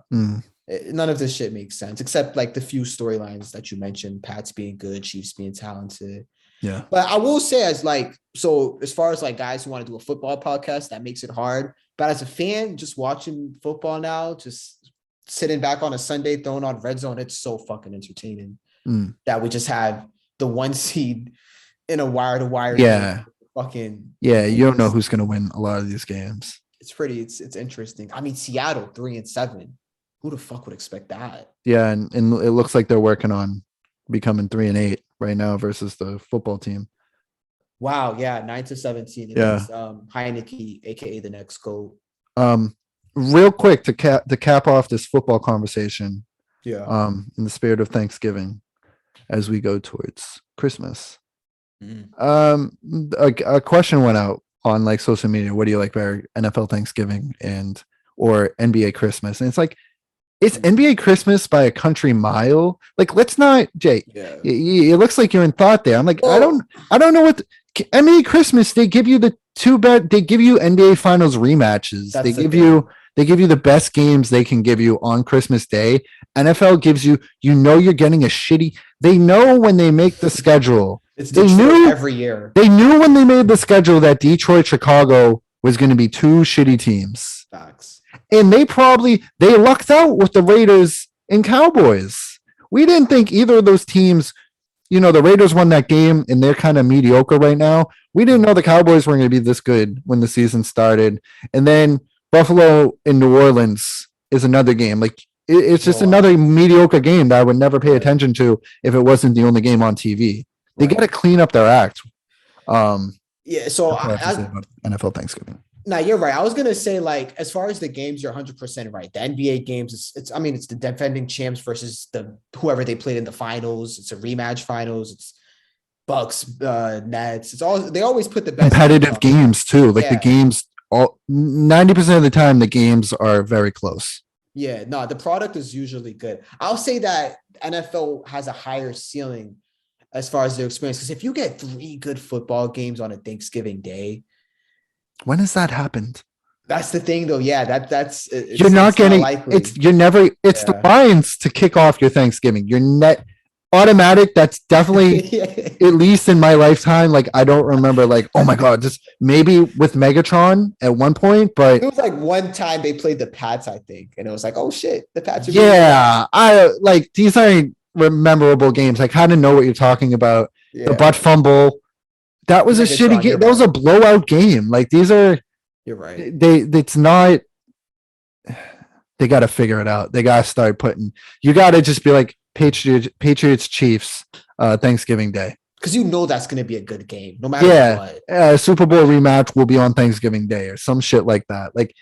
None of this shit makes sense except like the few storylines that you mentioned, Pats being good, Chiefs being talented. Yeah. But I will say as far as like guys who want to do a football podcast, that makes it hard. But as a fan, just watching football now, just sitting back on a Sunday, throwing on Red Zone, it's so fucking entertaining that we just have the 1 seed in a wire-to-wire. Yeah. Fucking. Yeah, you don't know who's going to win a lot of these games. It's interesting. I mean, Seattle 3-7. Who the fuck would expect that? Yeah, and it looks like they're working on becoming 3-8 right now versus the football team. Wow, yeah, 9-17 against Heinicke, aka the next GOAT. Real quick to cap off this football conversation. Yeah. In the spirit of Thanksgiving, as we go towards Christmas. A question went out on like social media. What do you like better, NFL Thanksgiving or NBA Christmas? And it's like, it's NBA Christmas by a country mile. Like, let's not, Jay. Yeah. It looks like you're in thought there. I'm like, I don't know what NBA Christmas. They give you the they give you NBA Finals rematches. They give you the best games they can give you on Christmas Day. NFL gives you, you're getting a shitty. They know when they make the schedule. They knew every year. They knew when they made the schedule that Detroit, Chicago was going to be 2 shitty teams. Facts. And they lucked out with the Raiders and Cowboys. We didn't think either of those teams, the Raiders won that game and they're kind of mediocre right now. We didn't know the Cowboys were going to be this good when the season started. And then Buffalo and New Orleans is another game. Like it's just another mediocre game that I would never pay attention to if it wasn't the only game on TV. They got to clean up their act. Yeah. So NFL Thanksgiving. No, you're right. I was gonna say, like, as far as the games, you're 100% right. The NBA games, it's the defending champs versus whoever they played in the finals. It's a rematch finals. It's Bucs, Nets. They always put the best competitive games too. Like the games, 90% of the time, the games are very close. Yeah, no, the product is usually good. I'll say that NFL has a higher ceiling as far as their experience, because if you get 3 good football games on a Thanksgiving Day. When has that happened? That's the thing, though. Yeah, that's you're not getting. It's the Lions to kick off your Thanksgiving. You're net automatic. That's definitely at least in my lifetime. Like I don't remember. Like oh my god, just maybe with Megatron at one point, but it was like one time they played the Pats, I think, and it was like oh shit, the Pats. I like these aren't memorable games. I kind of know what you're talking about. Yeah. The butt fumble. That was a shitty game. That was a blowout game. Like these are. You're right. It's not. They got to figure it out. They got to start putting. You got to just be like Patriots, Chiefs, Thanksgiving Day. Because that's going to be a good game, no matter what. Super Bowl rematch will be on Thanksgiving Day or some shit like that. Like,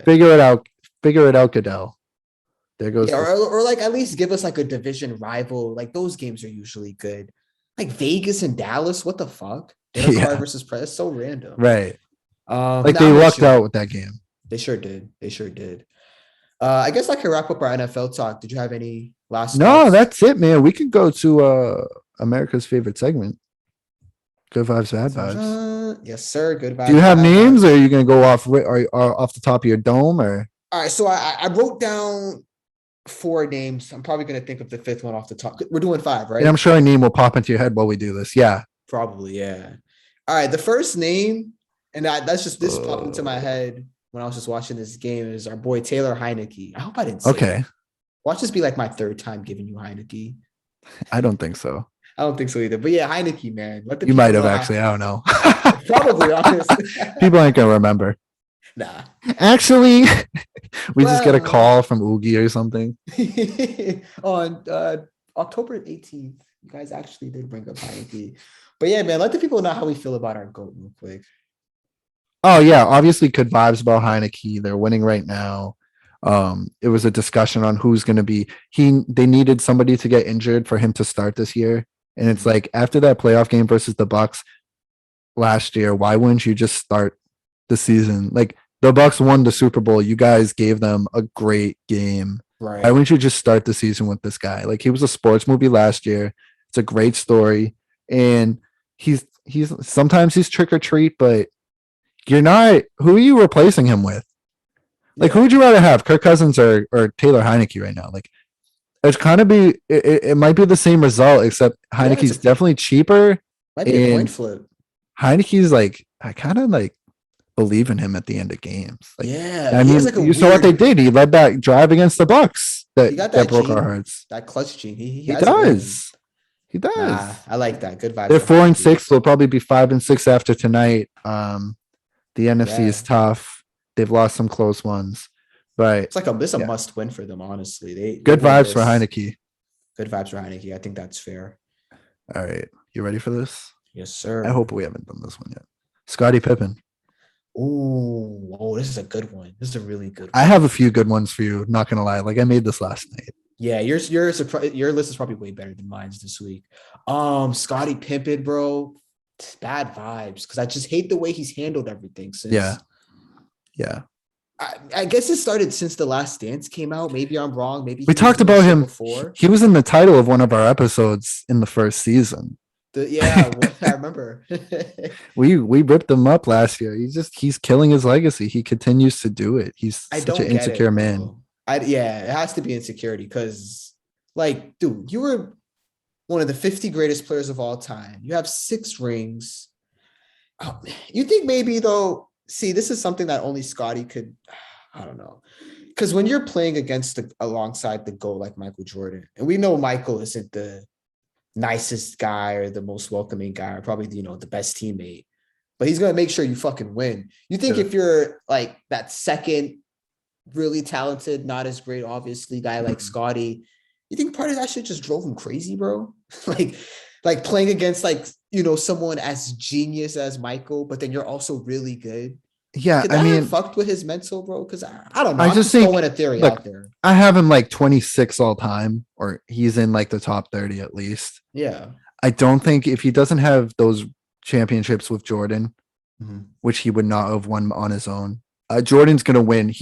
figure it out, Goodell. There goes. Yeah, or like at least give us like a division rival. Like those games are usually good. Like Vegas and Dallas, what the fuck? Carr versus Press, so random. Right. Like they lucked out with that game. They sure did. I guess I can wrap up our NFL talk. Did you have any last? No, that's it, man. We can go to America's favorite segment. Good vibes, bad vibes. Yes, sir. Good vibes. Do you have names, or are you gonna go off off the top of your dome, or? All right. So I wrote down 4 names. I'm probably gonna think of the 5th one off the top. We're doing 5, right? And I'm sure a name will pop into your head while we do this. Yeah. Probably, yeah. All right. The first name, and that's just this popped into my head when I was just watching this game, is our boy Taylor Heinicke. I hope I didn't say it. Watch this be like my 3rd time giving you Heinicke. I don't think so. I don't think so either. But yeah, Heinicke, man. You might have actually. I don't know. Probably, honestly. People ain't gonna remember. Nah. Actually, we just get a Well, call from Oogie or something. on October 18th, you guys actually did bring up Heinicke. But yeah, man, let the people know how we feel about our GOAT real quick. Oh yeah, obviously good vibes about Heinicke. They're winning right now. It was a discussion on who's going to be. They needed somebody to get injured for him to start this year, and it's like after that playoff game versus the Bucs last year, why wouldn't you just start the season? Like the Bucs won the Super Bowl. You guys gave them a great game. Why Right. wouldn't you just start the season with this guy? Like he was a sports movie last year. It's a great story, and he's sometimes he's trick or treat, but you're not. Who are you replacing him with? Like, who Yeah. would you rather have, Kirk Cousins or Taylor Heinicke right now? Like, it's kind of it might be the same result, except Yeah, Heineke's definitely cheaper, might be a coin and flip. Heineke's like I kind of like believe in him at the end of games. Like, Yeah, I he has mean, like a you saw what they weird. did. He led that drive against the Bucs He got that that broke our gene, hearts. that clutch gene. He He has it in him. does. He Nah, does. I like that. Good vibes They're for four and Heinicke. six. They'll probably be 5-6 after tonight. The NFC is Yeah, tough. They've lost some close ones, but it's a yeah, must win for them. Honestly, they good won vibes for this. Heinicke. Good vibes for Heinicke. I think that's fair. All right, you ready for this? Yes, I sir. hope we haven't done this one yet. Scottie Pippen. Ooh, oh, this is a good one. This is a really good I one. have a few good ones for you. Not gonna lie, like I made this last night. Yeah, your list is probably way better than mine's this week. Scottie Pippen, bro, bad vibes because I just hate the way he's handled everything since. Yeah, yeah. I guess it started since The Last Dance came out. Maybe I'm wrong. Maybe We he was talked doing about shit him. before. He was in the title of one of our episodes in the first season. I remember. We ripped him up last year. He's killing his legacy. He continues to do it. He's I such an don't get insecure it, man. bro. Yeah, it has to be insecurity because, like, dude, you were one of the 50 greatest players of all time. You have 6 rings. Oh, you think maybe though? See, this is something that only Scotty could. I don't know, because when you're playing alongside the GOAT like Michael Jordan, and we know Michael isn't the nicest guy or the most welcoming guy, or probably the best teammate, but he's gonna make sure you fucking win. You think Yeah. if you're like that second really talented, not as great, obviously, guy like Scotty, you think part of that shit just drove him crazy, bro? like playing against someone as genius as Michael, but then you're also really good. Yeah, Could I that have mean, fucked with his mental, bro? Because I don't know. I I'm just just think, throwing a theory look, out there. I have him like 26 all time, or he's in like the top 30 at least. Yeah. I don't think if he doesn't have those championships with Jordan, Mhm. which he would not have won on his own, Jordan's gonna win.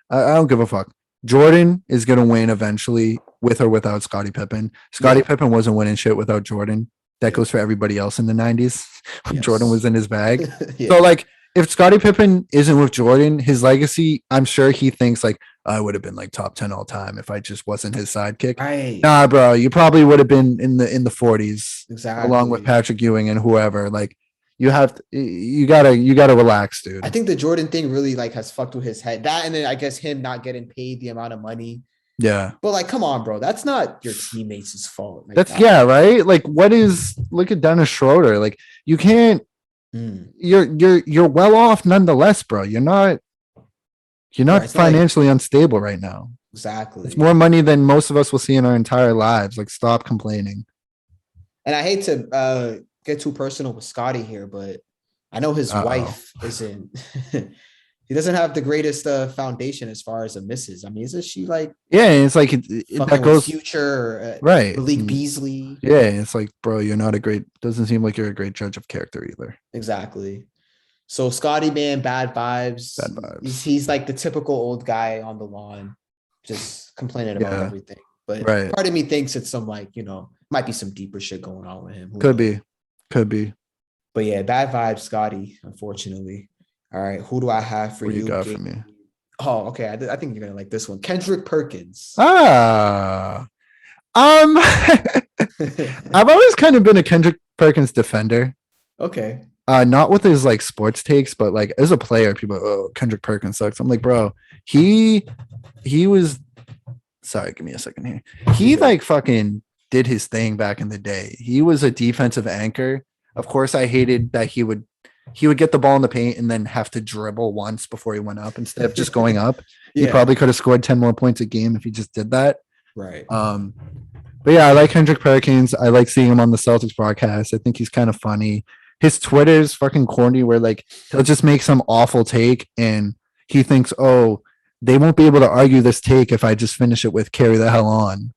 I don't give a fuck. Jordan is gonna win eventually, with or without Scottie Pippen. Scottie Yeah. Pippen wasn't winning shit without Jordan. That goes for everybody else in the 90s when Jordan was Yes. in his bag. Yeah. So like if Scottie Pippen isn't with Jordan, his legacy, I'm sure he thinks like I would have been like top 10 all time if I just wasn't his sidekick. Right. Nah, bro, you probably would have been in the 40s along with Exactly. Patrick Ewing and whoever. Like you gotta relax, dude. I think the Jordan thing really has fucked with his head. That, and then I guess him not getting paid the amount of money. Yeah. But come on, bro. That's not your teammates' fault. Yeah, right? Like look at Dennis Schroeder. Like you can't you're well off nonetheless, bro. You're not financially unstable right now. Exactly. It's more money than most of us will see in our entire lives. Like stop complaining. And I hate to get too personal with Scotty here, but I know his wife isn't he doesn't have the greatest foundation as far as a missus. I mean, isn't she yeah, it's like that goes Future right. Malik Beasley. Yeah, it's like, bro, you're not doesn't seem like you're a great judge of character either. Exactly. So Scotty, man, bad vibes. Bad vibes. He's like the typical old guy on the lawn, just complaining about everything. But part of me thinks it's some might be some deeper shit going on with him. Could be. But yeah, bad vibes, Scotty, unfortunately. All right, who do I have for you? What got for me? Oh, okay. I think you're gonna like this one. Kendrick Perkins. I've always kind of been a Kendrick Perkins defender. Okay. Not with his sports takes, but as a player, people Kendrick Perkins sucks. I'm like, bro, he was sorry, give me a second here. He fucking did his thing back in the day. He was a defensive anchor. Of course, I hated that he would he would get the ball in the paint and then have to dribble once before he went up instead of just going up. He Yeah. probably could have scored 10 more points a game if he just did that. Right. But yeah, I like Kendrick Perkins. I like seeing him on the Celtics broadcast. I think he's kind of funny. His Twitter's fucking corny where like he'll just make some awful take and he thinks, oh, they won't be able to argue this take if I just finish it with carry the hell on.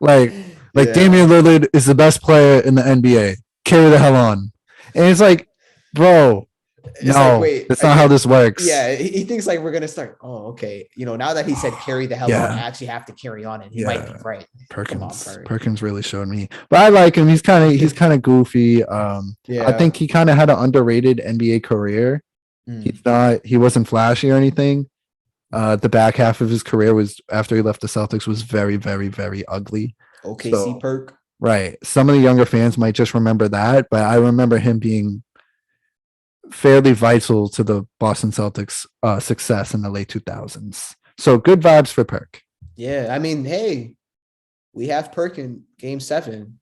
Like Yeah. Damian Lillard is the best player in the NBA. Carry the hell on. And it's like, bro, It's no, like, wait, that's not how this works. Yeah, he thinks like we're gonna start. Oh, okay. You know, now that he said carry the hell Yeah. on, I actually have to carry on, and he might be right. Perkins really showed me, but I like him. He's kind of goofy. Yeah. I think he kind of had an underrated NBA career. He wasn't flashy or anything. The back half of his career was after he left the Celtics was very, very, very ugly. OKC Perk. Right. Some of the younger fans might just remember that, but I remember him being fairly vital to the Boston Celtics success in the late 2000s. So good vibes for Perk. Yeah, I mean, hey, we have Perk in Game 7.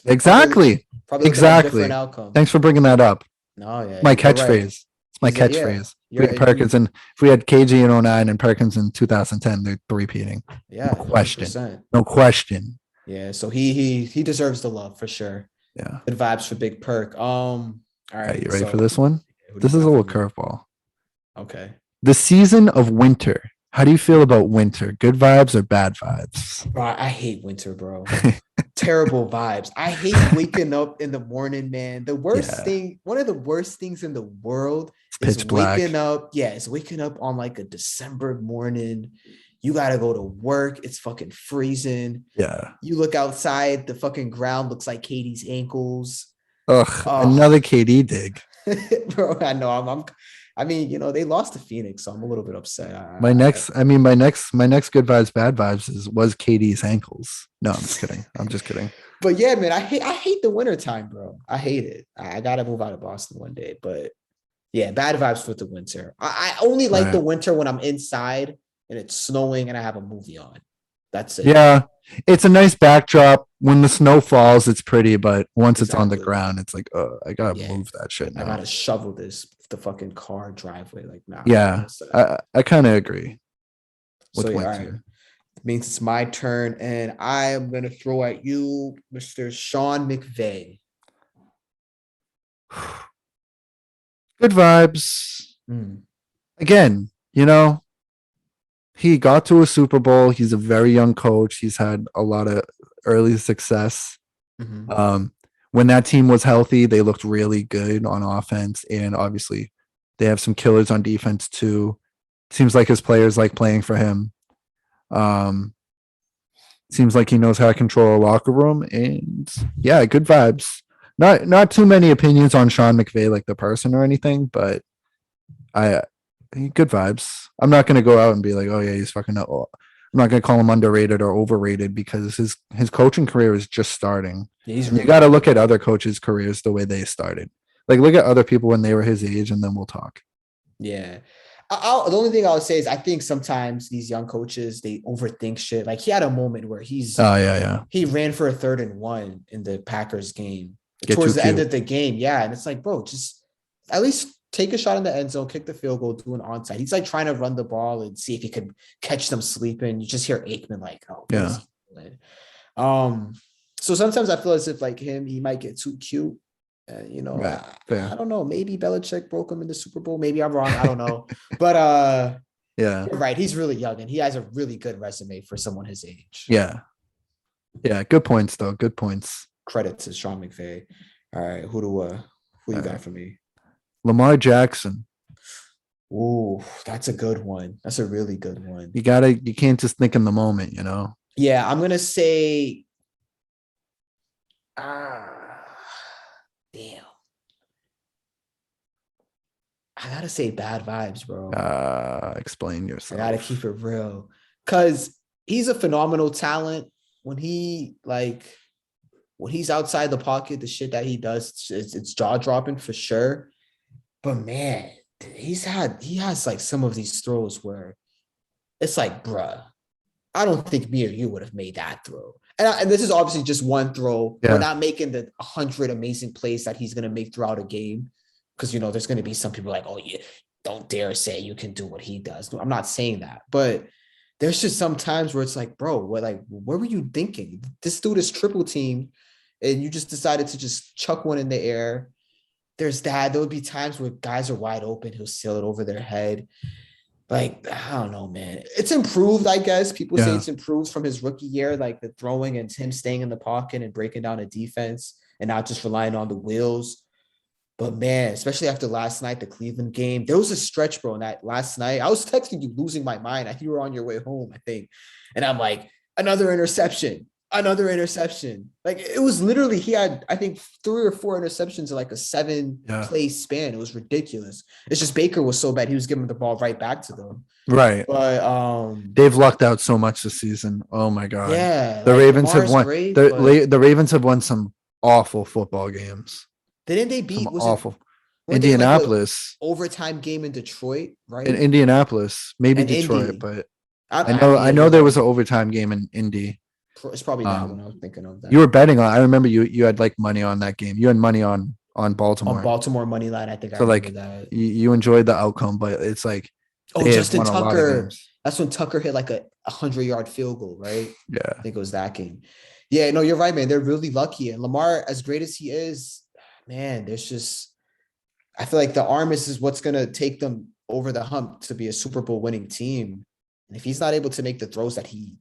Exactly. Probably a different outcome. Thanks for bringing that up. No, yeah. My catchphrase. Right. It's my catchphrase. Yeah, Perkins and if we had KG in 09 and Perkins in 2010, they're repeating. Yeah, no question. 100%. No question. Yeah, so he deserves the love for sure. Yeah. Good vibes for Big Perk. All right. You ready for this one? This is a little curveball. Okay. The season of winter. How do you feel about winter? Good vibes or bad vibes? Bro, I hate winter, bro. Terrible vibes. I hate waking up in the morning, man. The worst thing, one of the worst things in the world is waking up. Yeah, it's waking up on like a December morning. You got to go to work. It's fucking freezing. Yeah. You look outside, the fucking ground looks like Katie's ankles. Ugh, another KD dig. Bro, I know. I mean, you know, they lost to Phoenix, so I'm a little bit upset. My next good vibes, bad vibes was KD's ankles. No, I'm just kidding. But yeah, man, I hate the winter time, bro. I hate it. I gotta move out of Boston one day. But yeah, bad vibes with the winter. I only like the winter when I'm inside and it's snowing and I have a movie on. That's it. Yeah, it's a nice backdrop. When the snow falls, it's pretty, but once it's on the ground, it's like, I gotta move that shit now. I gotta shovel the fucking car driveway. Like, nah. Yeah, I kind of agree with winter. All right. It means it's my turn, and I am gonna throw at you, Mr. Sean McVay. Good vibes. Again, you know, he got to a Super Bowl. He's a very young coach. He's had a lot of early success. When that team was healthy, they looked really good on offense, and obviously they have some killers on defense too. Seems like his players like playing for him. Seems like he knows how to control a locker room, and yeah, good vibes. Not too many opinions on Sean McVay, like the person or anything, but good vibes. I'm not going to go out and be like, oh yeah, he's fucking up. I'm not going to call him underrated or overrated because his coaching career is just starting. You got to look at other coaches' careers the way they started. Like, look at other people when they were his age, and then we'll talk. Yeah. The only thing I would say is I think sometimes these young coaches, they overthink shit. Like, he had a moment where he ran for a 3rd and 1 in the Packers game towards the end of the game. Yeah. And it's like, bro, just at least take a shot in the end zone, kick the field goal, do an onside. He's like trying to run the ball and see if he could catch them sleeping. You just hear Aikman like, oh, yeah. So sometimes I feel as if like him, he might get too cute. You know, I don't know. Maybe Belichick broke him in the Super Bowl. Maybe I'm wrong. I don't know. But yeah, you're right. He's really young and he has a really good resume for someone his age. Yeah. Yeah. Good points, though. Good points. Credit to Sean McVay. All right. Who you got for me? Lamar Jackson. Ooh, that's a good one. That's a really good one. You can't just think in the moment, you know? Yeah, I'm gonna say damn. I gotta say bad vibes, bro. Explain yourself. I gotta keep it real. Cause he's a phenomenal talent. When he's outside the pocket, the shit that he does, it's jaw-dropping for sure. But man, he has like some of these throws where it's like, bruh, I don't think me or you would have made that throw. and this is obviously just one throw. Yeah. We're not making the 100 amazing plays that he's going to make throughout a game. Because, there's going to be some people like, oh, yeah, don't dare say you can do what he does. I'm not saying that. But there's just some times where it's like, bro, what were you thinking? This dude is triple team, and you just decided to just chuck one in the air. There's that. There would be times where guys are wide open. He'll seal it over their head. Like, I don't know, man. It's improved, I guess. People say it's improved from his rookie year, like the throwing and him staying in the pocket and breaking down a defense and not just relying on the wheels. But, man, especially after last night, the Cleveland game, there was a stretch, bro, in that last night. I was texting you, losing my mind. I think you were on your way home, I think. And I'm like, another interception. Like, it was literally, he had, I think, 3 or 4 interceptions in like a 7-play span. It was ridiculous. It's just Baker was so bad. He was giving the ball right back to them. Right. But they've lucked out so much this season. Oh my God. Yeah. The Ravens have won. Great, the Ravens have won some awful football games. Didn't they beat Indianapolis? Overtime game in Detroit, right? In Indianapolis, maybe and Detroit, Indy. but I know there was an overtime game in Indy. It's probably that one I was thinking of. That. You were betting on. I remember you had like money on that game. You had money on Baltimore. On Baltimore money line, I think. So like that. You enjoyed the outcome, but it's like Justin Tucker. That's when Tucker hit like a 100-yard field goal, right? Yeah, I think it was that game. Yeah, no, you're right, man. They're really lucky, and Lamar, as great as he is, man, there's just. I feel like the arm is what's gonna take them over the hump to be a Super Bowl winning team, and if he's not able to make the throws that he,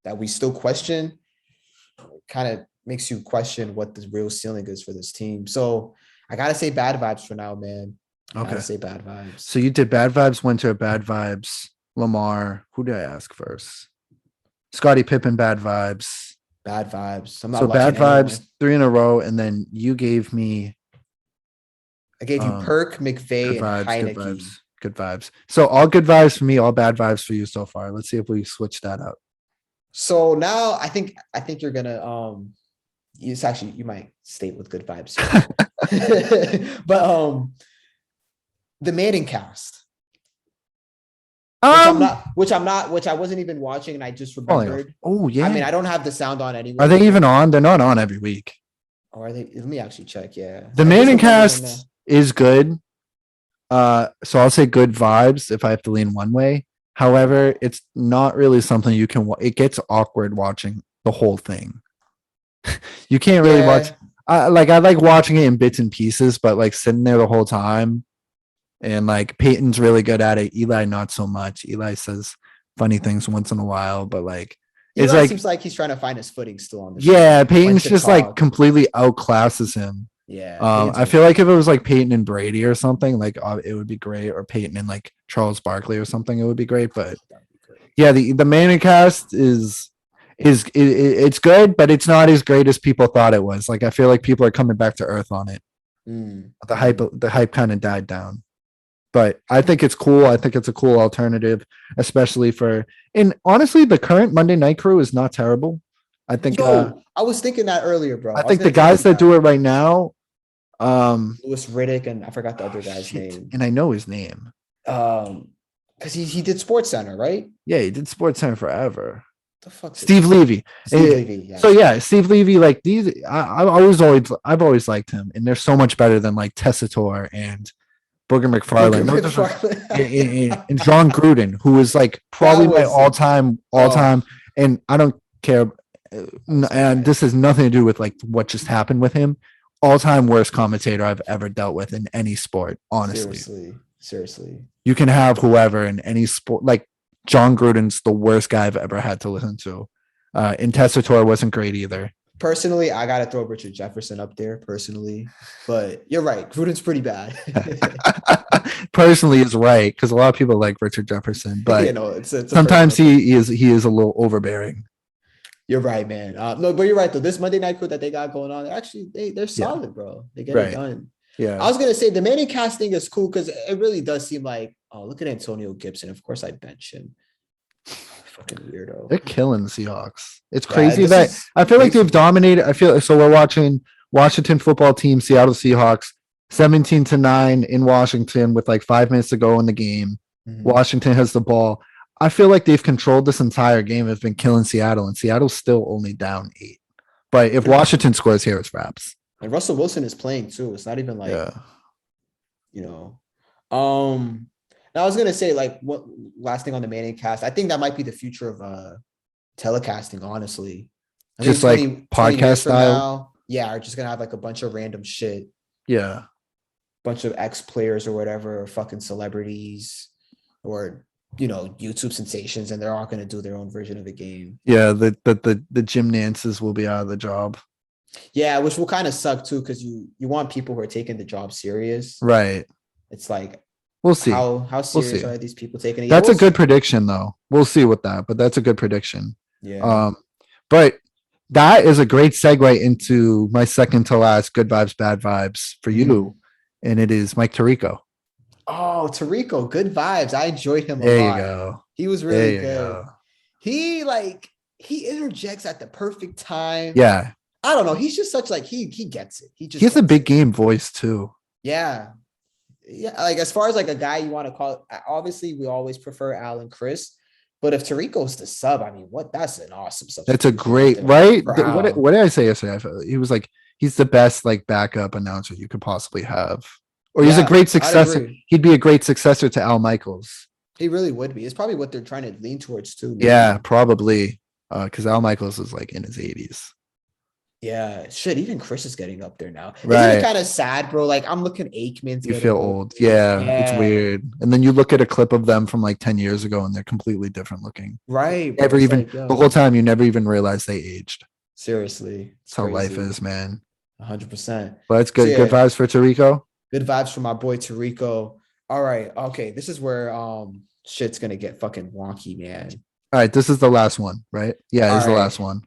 that we still question, kind of makes you question what the real ceiling is for this team. So I gotta say bad vibes for now, man. I gotta say bad vibes. So you did bad vibes, Winter, bad vibes, Lamar. Who did I ask first? Scottie Pippen, bad vibes. Bad vibes. I'm not so bad vibes, anyone. 3 in a row, and then you gave me. I gave you Perk, McVay, and Heinicke. Good vibes. So all good vibes for me, all bad vibes for you so far. Let's see if we switch that up. So now I think you're gonna you might stay with good vibes. But the Manning cast. Which I wasn't even watching and I just remembered. Oh yeah. I mean, I don't have the sound on anyway. Are they even on? They're not on every week. Or are they? Let me actually check. Yeah. The Manning cast is good. So I'll say good vibes if I have to lean one way. However, it's not really something you can. It gets awkward watching the whole thing. You can't really watch. I like watching it in bits and pieces, but like sitting there the whole time, and like Peyton's really good at it. Eli not so much. Eli says funny things once in a while, but like it's like seems like he's trying to find his footing still on the show. Peyton's just like completely outclasses him. Yeah. I feel like if it was like Peyton and Brady or something, like it would be great, or Peyton and like Charles Barkley or something, it would be great. But yeah, the Manning cast is it's good, but it's not as great as people thought it was. Like I feel like people are coming back to earth on it. The hype kind of died down. But I think it's cool. I think it's a cool alternative, especially and honestly, the current Monday Night Crew is not terrible. I think I was thinking that earlier, bro. I think the guys that do it right now, Louis Riddick, and I forgot the other guy's name. And I know his name. Because he did Sports Center, right? Yeah, he did Sports Center forever. The fuck, Steve Levy. Yeah. So yeah, Steve Levy, like these, I've always liked him, and they're so much better than like Tessitore and Booger McFarlane. And John Gruden, who is like probably my all-time, and I don't care. And this has nothing to do with like what just happened with him. All-time worst commentator I've ever dealt with in any sport, honestly. Seriously. You can have whoever in any sport. Like John Gruden's the worst guy I've ever had to listen to. And Tessitore wasn't great either. Personally, I gotta throw Richard Jefferson up there. Personally, but you're right. Gruden's pretty bad. Personally, is right because a lot of people like Richard Jefferson, but it's sometimes he is a little overbearing. You're right, man. No, but you're right though. This Monday Night Crew that they got going on, they're solid, bro. They get it done. Yeah. I was gonna say the Manning casting is cool because it really does seem like, oh, look at Antonio Gibson. Of course, I bench him. Fucking weirdo. They're killing the Seahawks. It's crazy that I feel like they've dominated. I feel so. We're watching Washington football team, Seattle Seahawks, 17-9 in Washington with like 5 minutes to go in the game. Mm-hmm. Washington has the ball. I feel like they've controlled this entire game. Have been killing Seattle, and Seattle's still only down 8. But if Washington scores here, it's wraps. And Russell Wilson is playing too. It's not even like, Yeah. you know. Now I was gonna say, like, what last thing on the Manning cast? I think that might be the future of telecasting, honestly. I Just think like 20 years podcast from style. now, yeah, are just gonna have like a bunch of random shit, Yeah. bunch of ex-players or whatever, or fucking celebrities, or YouTube sensations, and they're all gonna do their own version of the game. Yeah. The Jim Nances will be out of the job. Yeah, which will kind of suck too, because you want people who are taking the job serious. Right. It's like, we'll see. How serious see. are these people taking it? That's a good prediction, though. We'll see with that, but that's a good prediction. Yeah. But that is a great segue into my second to last good vibes, bad vibes for you, and it is Mike Tirico. Oh, Tirico, good vibes. I enjoyed him a lot. There you go. He was really good. He interjects at the perfect time. Yeah. I don't know. He's just such like he gets it. He has a big game voice too. Yeah. Yeah. Like as far as like a guy you want to call, obviously we always prefer Al and Chris, but if Tirico's the sub, I mean, that's an awesome sub. That's a great, right? What did I say yesterday? He was like, he's the best like backup announcer you could possibly have. Or he's a great successor. He'd be a great successor to Al Michaels. He really would be. It's probably what they're trying to lean towards too. Maybe. Yeah, probably. Because Al Michaels is like in his 80s. Yeah, shit. Even Chris is getting up there now. Right. Isn't it kind of sad, bro? Like I'm looking Aikman's. You feel old. Yeah, it's weird. And then you look at a clip of them from like 10 years ago, and they're completely different looking. Right. Never even the whole time you never even realized they aged. Seriously, that's how life is, man. 100%. But it's good. So, yeah, good vibes for Tirico. Good vibes for my boy Tirico. All right. Okay. This is where shit's gonna get fucking wonky, man. All right. This is the last one, right? Yeah, it's the last one.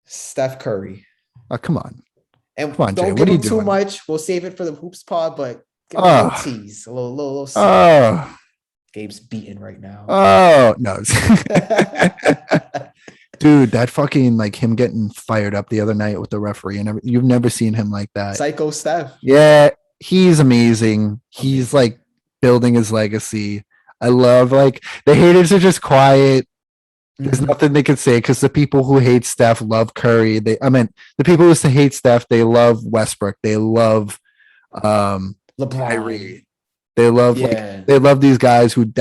Steph Curry. Oh, come on. And come on, don't give him too much. We'll save it for the hoops pod, but give him a little tease. A little Gabe's beaten right now. Oh, no. Dude, that fucking like him getting fired up the other night with the referee and everything. You've never seen him like that. Psycho Steph. Yeah, he's amazing. He's like building his legacy. I love like the haters are just quiet. There's nothing they can say because the people who hate Steph love Curry. The people who hate Steph, they love Westbrook. They love LeBron. Kyrie. They love they love these guys who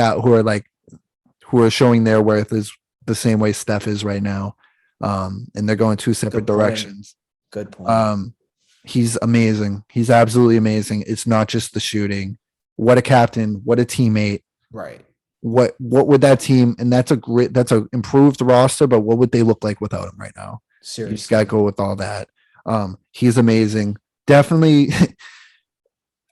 are showing their worth is the same way Steph is right now. And they're going two separate directions. Good point. He's amazing. He's absolutely amazing. It's not just the shooting. What a captain, what a teammate. Right. What would that team, and that's a improved roster, but what would they look like without him right now? Seriously. You just gotta go with all that. He's amazing. Definitely.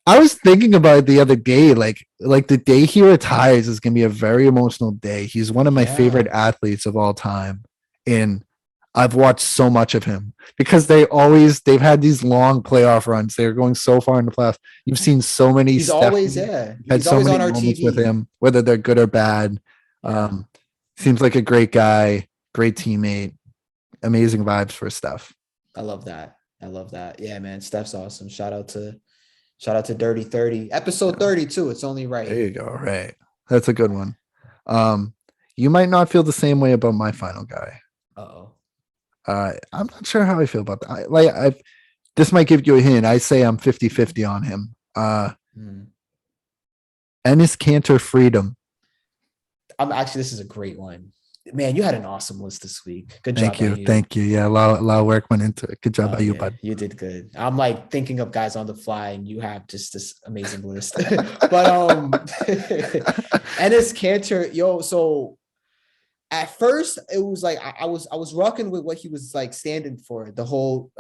I was thinking about it the other day, like the day he retires is gonna be a very emotional day. He's one of my favorite athletes of all time. And I've watched so much of him because they've had these long playoff runs. They're going so far in the playoffs. You've seen so many. He's always had so many moments with him, whether they're good or bad. Seems like a great guy, great teammate, amazing vibes for Steph. I love that. Yeah, man, Steph's awesome. Shout out to Dirty 30, episode 32. It's only right. There you go. Right, that's a good one. You might not feel the same way about my final guy. I'm not sure how I feel about that. This might give you a hint. I say I'm 50-50 on him. Enes Kanter Freedom. This is a great one. Man, you had an awesome list this week. Good job. Thank you. Yeah, a lot of work went into it. Good job by you, bud. You did good. I'm like thinking of guys on the fly, and you have just this amazing list. But Enes Kanter, so at first it was like I was rocking with what he was like standing for, the whole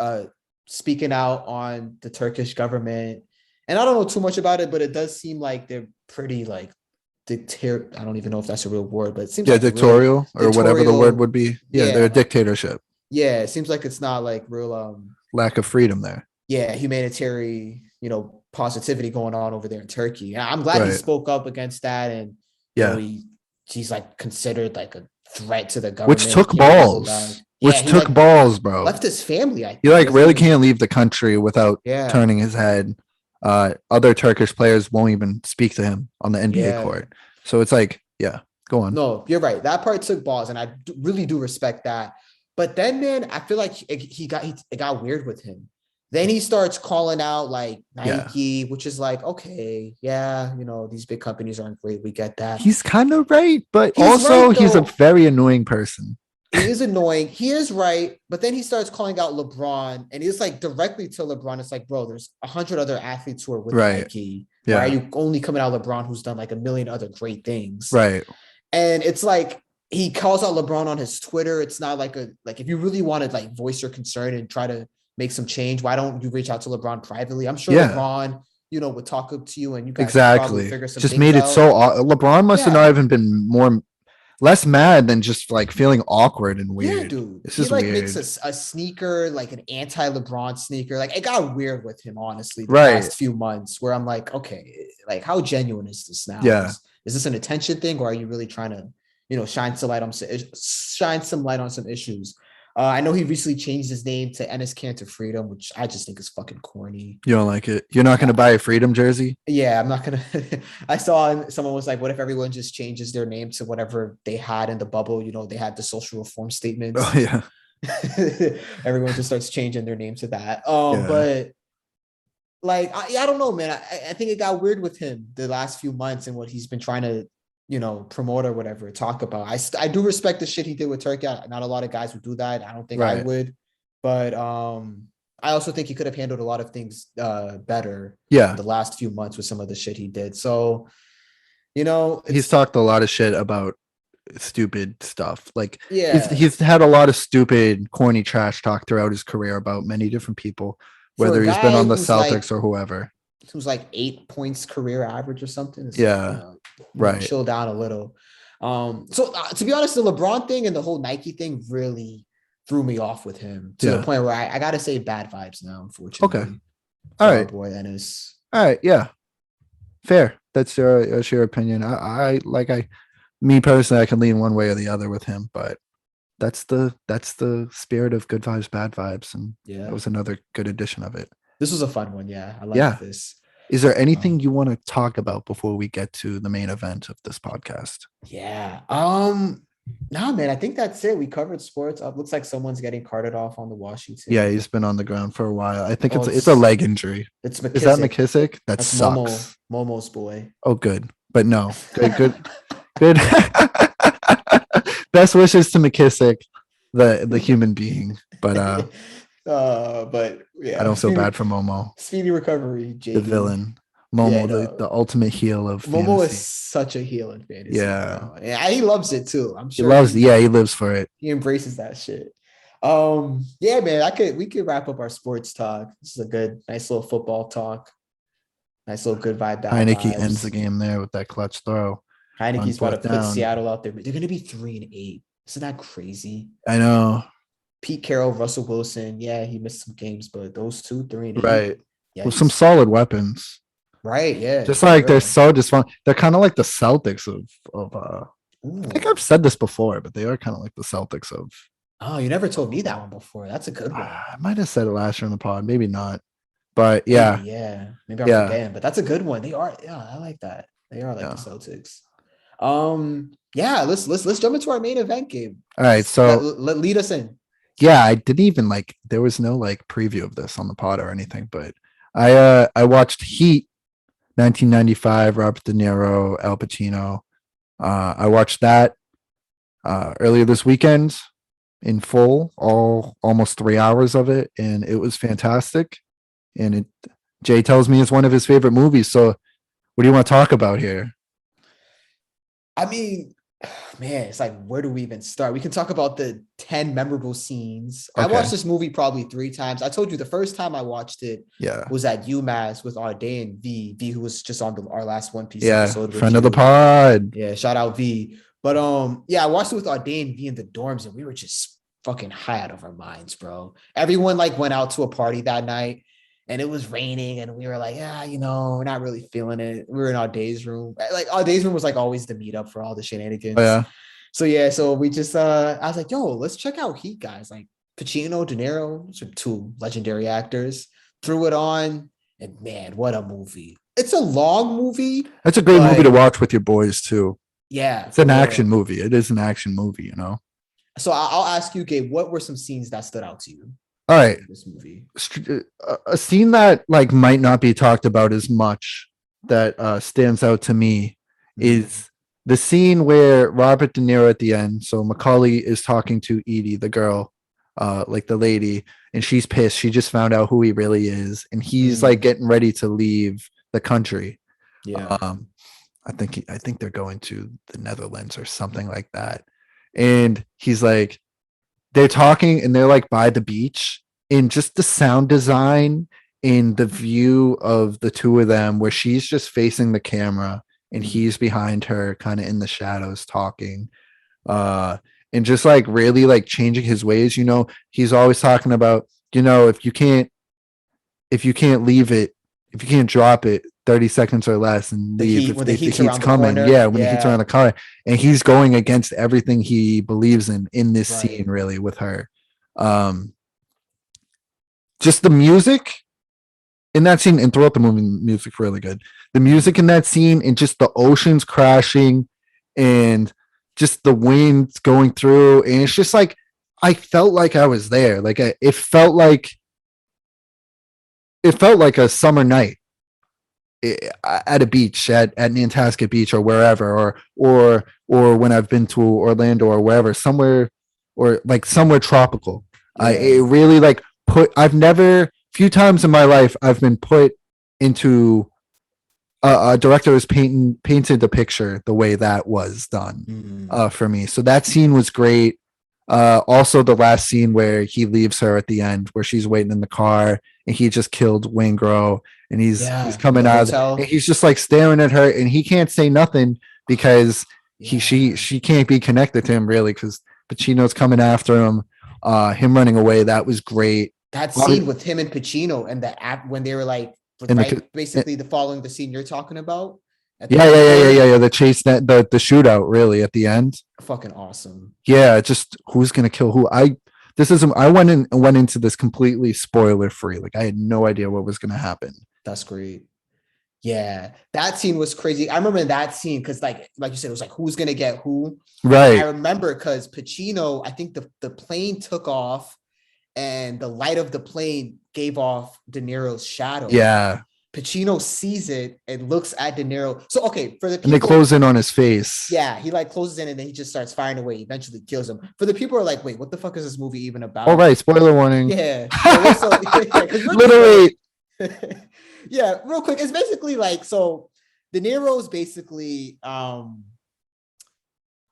speaking out on the Turkish government. And I don't know too much about it, but it does seem like they're pretty like I don't even know if that's a real word, but it seems like dictatorial or whatever the word would be. They're a dictatorship. Yeah, it seems like it's not like real lack of freedom there. Yeah, humanitarian, positivity going on over there in Turkey. And I'm glad he spoke up against that, and he's like considered like a threat to the government, which took balls. Balls, bro. Left his family. He really can't leave the country without turning his head. Other Turkish players won't even speak to him on the NBA court. So it's like, Go on. No, you're right. That part took balls, and really do respect that. But then, man, I feel like it got weird with him. Then he starts calling out like Nike, which is like, okay, yeah, these big companies aren't great. We get that. He's kind of right, but He's also right, he's a though. very annoying person. He is annoying. He is right. But then he starts calling out LeBron, and he's like directly to LeBron. It's like, bro, there's 100 other athletes who are with Right. Nike. Yeah. Why are you only coming out LeBron, who's done like a million other great things? Right. And it's like he calls out LeBron on his Twitter. It's not like if you really want to like voice your concern and try to make some change, why don't you reach out to LeBron privately? I'm sure LeBron, would talk up to you and you guys probably figure some just things made it out. so LeBron must have not even been less mad than just like feeling awkward and weird. Yeah, dude. This he is like weird. makes a sneaker, like an anti-LeBron sneaker. Like it got weird with him, honestly, the past few months where I'm like, okay, like how genuine is this now? Yeah. Is this an attention thing, or are you really trying to, shine some light on some issues? I know he recently changed his name to Enes Kanter Freedom, which I just think is fucking corny. You don't like it? You're not going to buy a Freedom jersey? Yeah, I'm not going to. I saw someone was like, what if everyone just changes their name to whatever they had in the bubble? They had the social reform statements. Oh, yeah. Everyone just starts changing their name to that. But like, I don't know, man. I think it got weird with him the last few months and what he's been trying to, promote or whatever, talk about. I do respect the shit he did with Turkey. Not a lot of guys would do that. I don't think I would, but I also think he could have handled a lot of things better. Yeah, the last few months with some of the shit he did. So, he's talked a lot of shit about stupid stuff. Like, yeah, he's had a lot of stupid, corny trash talk throughout his career about many different people, whether he's been on the Celtics or whoever. Who's like 8 points career average or something. It's right. Chill down a little. So to be honest, the LeBron thing and the whole Nike thing really threw me off with him to the point where I gotta say bad vibes now, unfortunately. Okay. All right. Boy, Ennis. All right. Yeah. Fair. That's your opinion. Me personally, I can lean one way or the other with him, but that's the spirit of good vibes, bad vibes. And that was another good edition of it. This was a fun one. Yeah. I like this. Is there anything you want to talk about before we get to the main event of this podcast? Yeah. No, man, I think that's it. We covered sports. Looks like someone's getting carted off on the Washington. Yeah, he's been on the ground for a while. I think it's a leg injury. It's McKissick. Is that McKissick? That's sucks. Momo's boy. Oh, good. But no. Good. Best wishes to McKissick, the human being. But yeah, I don't feel bad for Momo. Speedy recovery, JD. The villain. Momo, the ultimate heel of Momo fantasy. is such a heel in fantasy. Yeah, he loves it too. I'm sure he lives for it. He embraces that shit. Yeah, man, we could wrap up our sports talk. This is a nice little football talk. Nice little good vibe. Heinicke ends the game there with that clutch throw. Heinicke's about to put Seattle out there. They're going to be 3-8. Isn't that crazy? I know. Pete Carroll, Russell Wilson. Yeah, he missed some games, but those two, 3-8. Right. Yeah, with some solid weapons. Right. Yeah. Just like they're so fun. They're kind of like the Celtics of I think I've said this before, but they are kind of like the Celtics of. Oh, you never told me that one before. That's a good one. I might have said it last year in the pod. Maybe not. But yeah. Maybe I'm forgetting, but that's a good one. They are. Yeah, I like that. They are like the Celtics. Let's jump into our main event game. All right. So lead us in. Yeah, I didn't even there was no preview of this on the pod or anything, but I watched Heat 1995, Robert De Niro, Al Pacino. I watched that earlier this weekend in full, almost 3 hours of it, and it was fantastic. And Jay tells me it's one of his favorite movies. So what do you want to talk about here? I mean, man, it's like, where do we even start? We can talk about the 10 memorable scenes. Okay. I watched this movie probably 3 times. I told you the first time I watched it was at UMass with our day and V, who was just on our last One Piece episode. Friend of the pod. Yeah, shout out V. But I watched it with our day and V in the dorms, and we were just fucking high out of our minds, bro. Everyone went out to a party that night. And it was raining, and we were like, we're not really feeling it. We were in our days room. Our days room was always the meetup for all the shenanigans. Oh, yeah. So we just, I was like, yo, let's check out Heat, guys. Pacino, De Niro, those are 2 legendary actors. Threw it on, and man, what a movie. It's a long movie. It's a great movie to watch with your boys, too. Yeah, It's for an action real. movie. It is an action movie, you know. So I'll ask you, Gabe, what were some scenes that stood out to you All right, in this movie? a scene that like might not be talked about as much that stands out to me is the scene where Robert De Niro at the end. So Macaulay is talking to Edie, the girl, like the lady, and she's pissed. She just found out who he really is, and he's like getting ready to leave the country. Yeah. I think they're going to the Netherlands or something like that. And he's like, they're talking and they're like by the beach, and just the sound design in the view of the two of them where she's just facing the camera and he's behind her kind of in the shadows talking, uh and just like really like changing his ways, you know. He's always talking about, you know, if you can't leave it, if you can't drop it 30 seconds or less and The leave, heat if when the the heat's heat's around the coming, corner. yeah, when the heat's around Yeah. the car, and he's going against everything he believes in this scene Right. really with her. um just the music in that scene and throughout the movie, music really good. The music in that scene and just the oceans crashing and just the winds going through, and it's just like I felt like I was there. Like it felt like a summer night at a beach at Nantasket Beach or wherever, or when I've been to Orlando or wherever, somewhere or like somewhere tropical. Yeah. It really like I've never few times in my life I've been put into a director has painted the picture the way that was done for me. So that scene was great. Also the last scene where he leaves her at the end, where she's waiting in the car and he just killed Wayne Grow, and he's In coming the out and hotel. he's just like staring at her and he can't say nothing because Yeah. she can't be connected to him really because Pacino's coming after him. Him running away, that was great. That scene with him and Pacino and the app when they were like, And right, the basically the following the scene you're talking about at the yeah. The chase, that the shootout really at the end. fucking awesome. Yeah, just who's gonna kill who. I went into this completely spoiler free. Like I had no idea what was gonna happen. That's great. Yeah, that scene was crazy. I remember that scene because, like you said, it was like who's gonna get who. Right. I remember because Pacino, I think the plane took off, and the light of the plane gave off De Niro's shadow. Yeah. Pacino sees it and looks at De Niro. So okay, for the people, and they close in on his face. Yeah, he like closes in and then he just starts firing away. Eventually kills him. For the people who are like, wait, what the fuck is this movie even about? All right, spoiler warning. Yeah, so, literally. Yeah, real quick. It's basically like, so De Niro's basically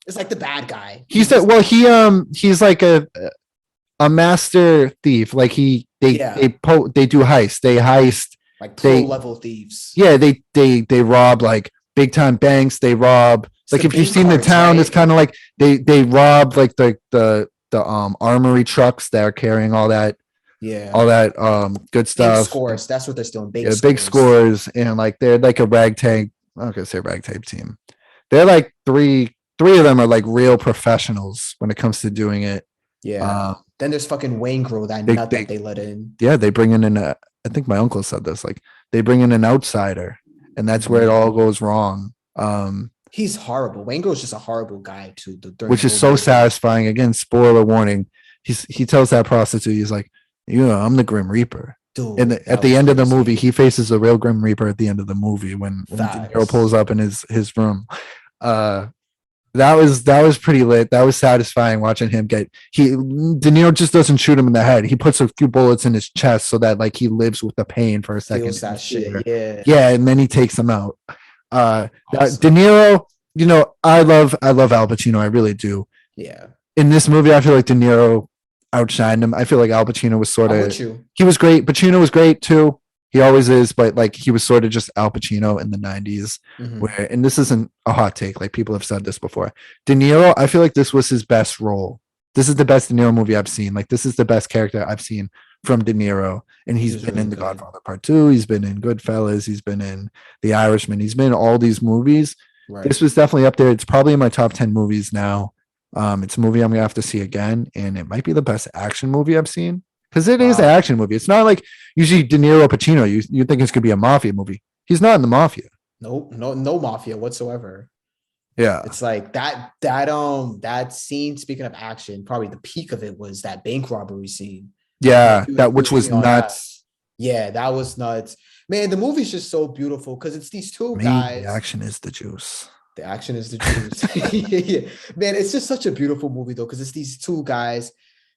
it's like the bad guy. He's like a master thief. Like they do heist. They heist like pro level thieves. Yeah, they rob like big time banks. They rob like if you've seen the town, right? It's kind of like they rob like the armory trucks that are carrying all that. Yeah, all that good stuff. Big scores. That's what they're stealing. Big scores, and like they're like a ragtag. I'm not gonna say ragtag team. They're like three of them are like real professionals when it comes to doing it. Yeah. Then there's fucking Wayne Grow, that nut that they let in. Yeah, they bring in I think my uncle said this. Like they bring in an outsider, and that's where it all goes wrong. He's horrible. Wayne Grow is just a horrible guy too. Which is so satisfying. Again, spoiler warning. He tells that prostitute, he's like, I'm the Grim Reaper. Dude, and at the end of the movie, he faces the real Grim Reaper at the end of the movie when De Niro pulls up in his room. That was pretty lit. That was satisfying watching him De Niro just doesn't shoot him in the head. He puts a few bullets in his chest so that like he lives with the pain for a second. Feels that shit. Yeah, and then he takes him out. Awesome. De Niro, I love Al Pacino. I really do. Yeah. In this movie, I feel like De Niro outshined him. I feel like Al Pacino was sort of. He was great. Pacino was great too. He always is, but like he was sort of just Al Pacino in the 90s. Where, and this isn't a hot take, like people have said this before. De Niro, I feel like this was his best role. This is the best De Niro movie I've seen. Like this is the best character I've seen from De Niro. And he's been in The Godfather Part 2. He's been in Goodfellas. He's been in The Irishman. He's been in all these movies. Right. This was definitely up there. It's probably in my top 10 movies now. It's a movie I'm gonna have to see again, and it might be the best action movie I've seen because it is an action movie. It's not like usually De Niro, Pacino. You think it's gonna be a mafia movie? He's not in the mafia. No mafia whatsoever. Yeah. It's like that scene, speaking of action, probably the peak of it was that bank robbery scene. Yeah. He was That which was moving all that. nuts. Yeah, that was nuts. Man, the movie's just so beautiful because it's these two Me, the guys. action is the juice. The action is the juice. Yeah. Man, it's just such a beautiful movie though, because it's these two guys.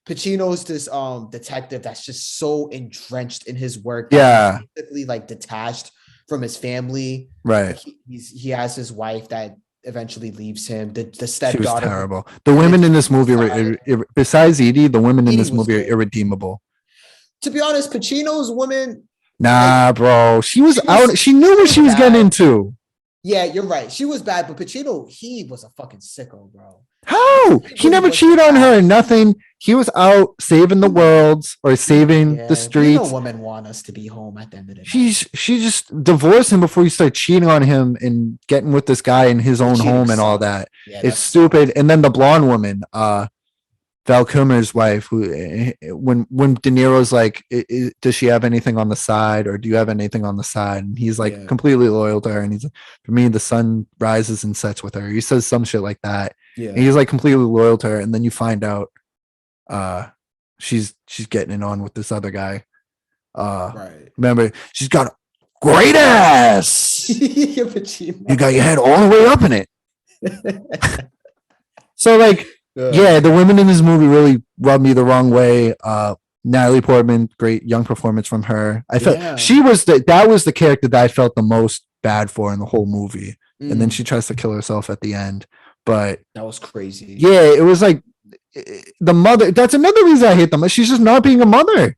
Pacino's this detective that's just so entrenched in his work that Yeah. he's basically like detached from his family. Right. Like he has his wife that eventually leaves him. The She was stepdaughter terrible. The commits women in this movie suicide. besides Edie, the women in Edie this was movie are good. irredeemable. To be honest, Pacino's woman, like Nah, bro. She was she out. was She knew what she was getting bad. into. Yeah, you're right. She was bad, but Pacino, he was a fucking sicko, bro. How? He He really never was cheated on her. bad. Nothing. He was out saving the worlds or saving the Yeah, but streets. women want us to be home at the end of the day. She just divorced him before you start cheating on him and getting with this guy in his own home and all that. Yeah, it's stupid. And then the blonde woman, Val Kilmer's wife, who when De Niro's like, does she have anything on the side, or do you have anything on the side? And he's like completely loyal to her, and he's like, for me, the sun rises and sets with her. He says some shit like that. Yeah, and he's like completely loyal to her, and then you find out, she's getting it on with this other guy. right. Remember, she's got a great ass. You got your head all the way up in it. So like. Yeah, the women in this movie really rubbed me the wrong way. Natalie Portman, great young performance from her. I felt she was that was the character that I felt the most bad for in the whole movie. And then she tries to kill herself at the end. But that was crazy. Yeah, it was like the mother. That's another reason I hate them. She's just not being a mother.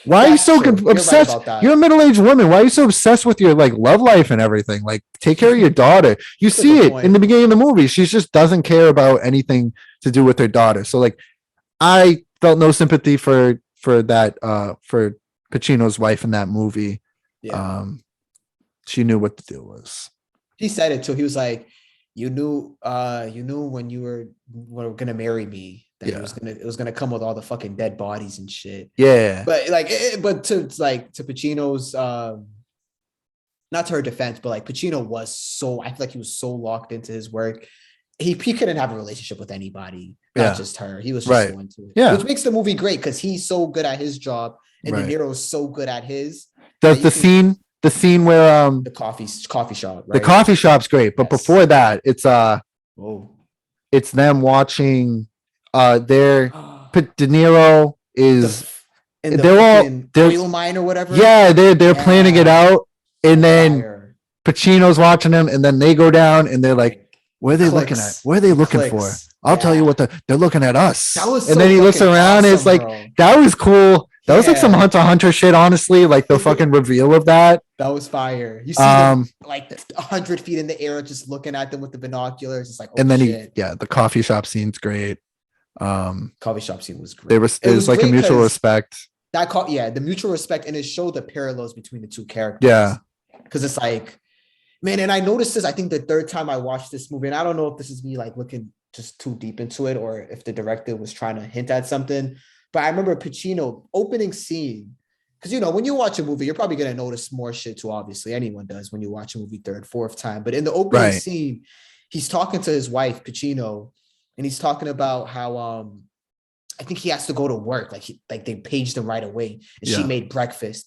Why are you so obsessed? You're, right, you're a middle-aged woman. Why are you so obsessed with your like love life and everything? Like, take care of your daughter. You see it in the beginning of the movie. She just doesn't care about anything to do with her daughter. So like, I felt no sympathy for that for Pacino's wife in that movie. Yeah. She knew what the deal was. He said it too. He was like, you knew when you were gonna marry me. It was gonna come with all the fucking dead bodies and shit. Yeah, but like, but to Pacino's, not to her defense, but like Pacino was so, I feel like he was so locked into his work. He couldn't have a relationship with anybody, not just her. He was just so into it. Yeah, which makes the movie great because he's so good at his job and De Niro's so good at his. The scene where the coffee shop. Right? The coffee shop's great, but before that, it's it's them watching. De Niro is they're oil mine or whatever. Yeah, they're planning it out, and then Pacino's watching them, and then they go down, and they're like, "What are they looking at? What are they looking for?" I'll tell you what they're looking at us. And then he looks around, and it's like, that was cool. That was like some Hunter x Hunter shit, honestly. Like the fucking reveal of that. That was fire. You see them like 100 feet in the air, just looking at them with the binoculars. It's like, oh, and then shit. The coffee shop scene's great. Coffee shop scene was great. There was like a mutual respect. The mutual respect, and it showed the parallels between the two characters. Yeah, because it's like, man, and I noticed this. I think the third time I watched this movie, and I don't know if this is me like looking just too deep into it, or if the director was trying to hint at something. But I remember Pacino opening scene, because when you watch a movie, you're probably gonna notice more shit too. Obviously, anyone does when you watch a movie third, fourth time. But in the opening scene, he's talking to his wife Pacino, and he's talking about how I think he has to go to work. Like they paged him right away, and she made breakfast.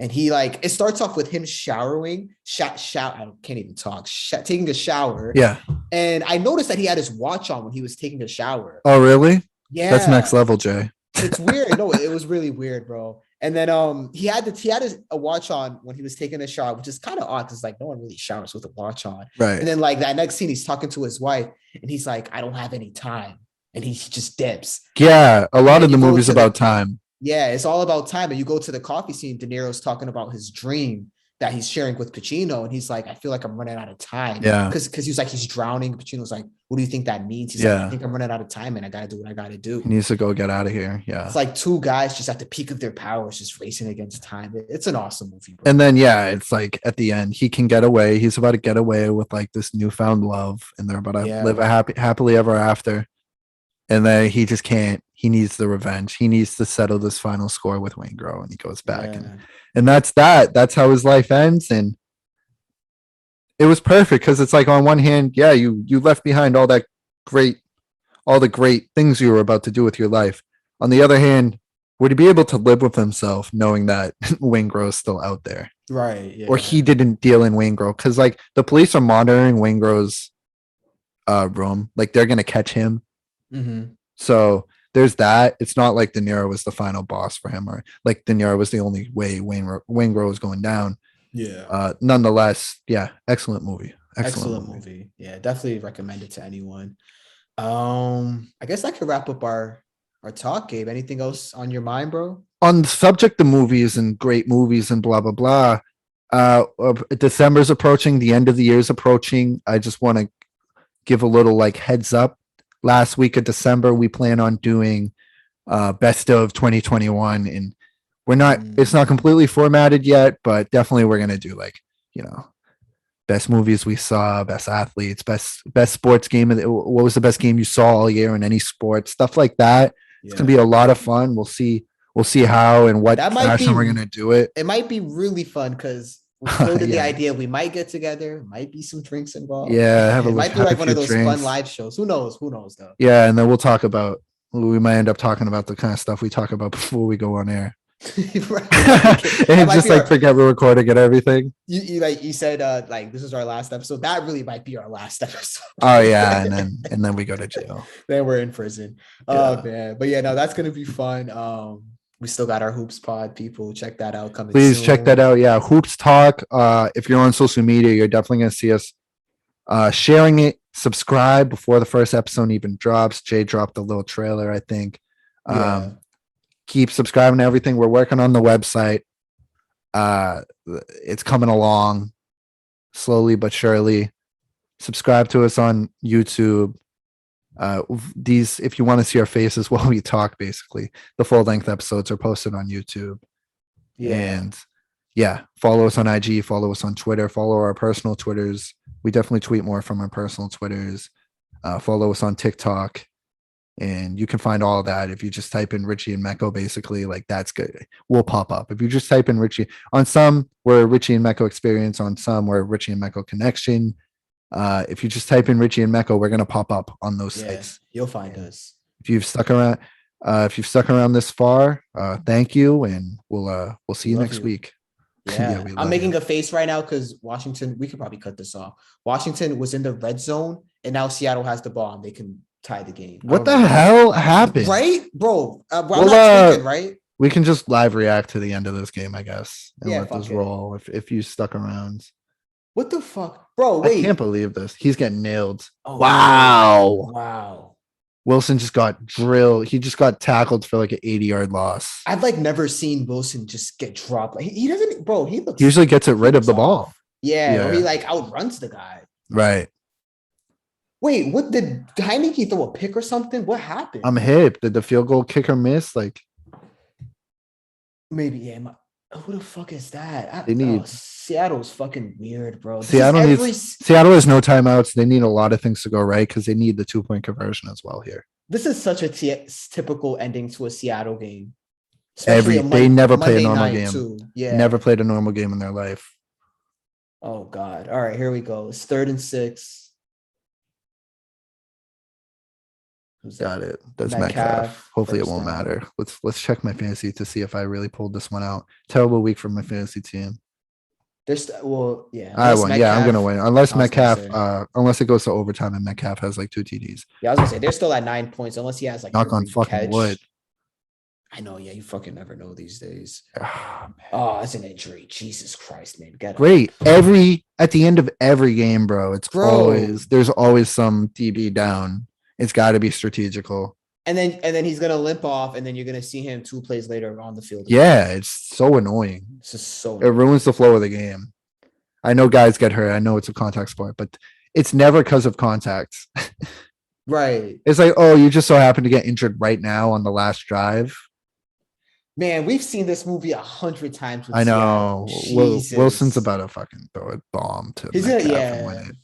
And he it starts off with him showering, I can't even talk, taking a shower. Yeah. And I noticed that he had his watch on when he was taking a shower. Oh, really? Yeah. That's next level, Jay. It's weird. No, it was really weird, bro. And then he had a watch on when he was taking a shower, which is kind of odd because like no one really showers with a watch on. Right. And then like that next scene, he's talking to his wife, and he's like, I don't have any time. And he just dips. Yeah, a lot of the movie's about time. Yeah, it's all about time. And you go to the coffee scene, De Niro's talking about his dream that he's sharing with Pacino. And he's like, I feel like I'm running out of time. Yeah. Because he's like, he's drowning. Pacino's like, what do you think that means? He's like, I think I'm running out of time and I got to do what I got to do. He needs to go get out of here. Yeah. It's like two guys just at the peak of their powers, just racing against time. It's an awesome movie, bro. And then, it's like at the end, he can get away. He's about to get away with like this newfound love, and they're about to live a happily ever after. And then he just can't. He needs the revenge. He needs to settle this final score with Waingro, and he goes back, and that's that. That's how his life ends. And it was perfect because it's like on one hand, yeah, you left behind all the great things you were about to do with your life. On the other hand, would he be able to live with himself knowing that Wayne Grove's still out there? Right. Yeah. Or he didn't deal in Wayne Grove? Because like the police are monitoring Wayne Grove's room. Like they're gonna catch him. Mm-hmm. So there's that. It's not like De Niro was the final boss for him, or like De Niro was the only way Wayne Grove was going down. Yeah. Nonetheless, yeah, excellent movie. Excellent movie. Yeah, definitely recommend it to anyone. I guess I could wrap up our talk, Gabe. Anything else on your mind, bro? On the subject of movies and great movies and blah blah blah. December's approaching, the end of the year's approaching. I just want to give a little like heads up. Last week of December, we plan on doing best of 2021, and it's not completely formatted yet, but definitely we're gonna do like, best movies we saw, best athletes, best sports game. What was the best game you saw all year in any sport? Stuff like that. It's gonna be a lot of fun. We'll see how and what fashion we're gonna do it. It might be really fun because we floated the idea we might get together, might be some drinks involved. Yeah, it might be like one of those fun live shows. Who knows though? Yeah, and then we might end up talking about the kind of stuff we talk about before we go on air. And just like forget we're recording and everything. You said like this is our last episode. That really might be our last episode. Oh yeah, and then we go to jail. Then we're in prison. Oh man, but yeah, no, that's gonna be fun. We still got our Hoops Pod, people. Check that out. Please soon. check that out. Yeah, Hoops Talk. If you're on social media, you're definitely gonna see us sharing it. Subscribe before the first episode even drops. Jay dropped a little trailer, I think. Keep subscribing to everything. We're working on the website. It's coming along slowly but surely. Subscribe to us on YouTube. If you want to see our faces while we talk, basically the full length episodes are posted on YouTube. And follow us on IG, follow us on Twitter, follow our personal Twitters. We definitely tweet more from our personal Twitters. Follow us on TikTok. And you can find all of that if you just type in Richie and Mecco, basically, like that's good. We'll pop up. If you just type in Richie, on some we're Richie and Mecco Experience, on some we're Richie and Mecco Connection. If you just type in Richie and Mecco, we're gonna pop up on those sites. You'll find us. If you've stuck around this far, thank you, and we'll see you next week. Yeah, I'm making a face right now because Washington. We could probably cut this off. Washington was in the red zone, and now Seattle has the ball, and they can tie the game. What the hell happened? Right, bro? I'm not tweaking, right? We can just live react to the end of this game, I guess, and let this roll. If you stuck around. What the fuck, bro? Wait, I can't believe this. He's getting nailed. Oh, wow. Wilson just got drilled. He just got tackled for like an 80-yard loss. I've like never seen Wilson just get dropped. Like, he doesn't, bro. He usually gets rid of the ball. Yeah, or he like outruns the guy. Right. Wait, what did Heinicke throw a pick or something? What happened? I'm hip. Did the field goal kicker miss? Like, maybe, yeah. Who the fuck is that? Seattle's fucking weird, bro. Seattle has no timeouts. They need a lot of things to go right because they need the 2-point conversion as well here. This is such a typical ending to a Seattle game. They never play a normal game. Too. Yeah, never played a normal game in their life. Oh God! All right, here we go. It's 3rd and 6. Got it. That's Metcalf. Hopefully it won't matter. Let's check my fantasy to see if I really pulled this one out. Terrible week for my fantasy team. I won. I'm gonna win unless Metcalf. Unless it goes to overtime and Metcalf has like 2 TDs. Yeah, I was gonna say they're still at 9 points unless he has like knock on fucking wood. I know. Yeah, you fucking never know these days. Oh, that's an injury. Jesus Christ, man. Great. At the end of every game, bro. There's always some DB down. It's got to be strategical. And then he's gonna limp off, and then you're gonna see him 2 plays later on the field. Yeah, it's so annoying. It's just so. It ruins the flow of the game. I know guys get hurt. I know it's a contact sport, but it's never because of contacts. Right. It's like, oh, you just so happen to get injured right now on the last drive. Man, we've seen this movie 100 times. I know. Wilson's about to fucking throw a bomb to Metcalf and win it.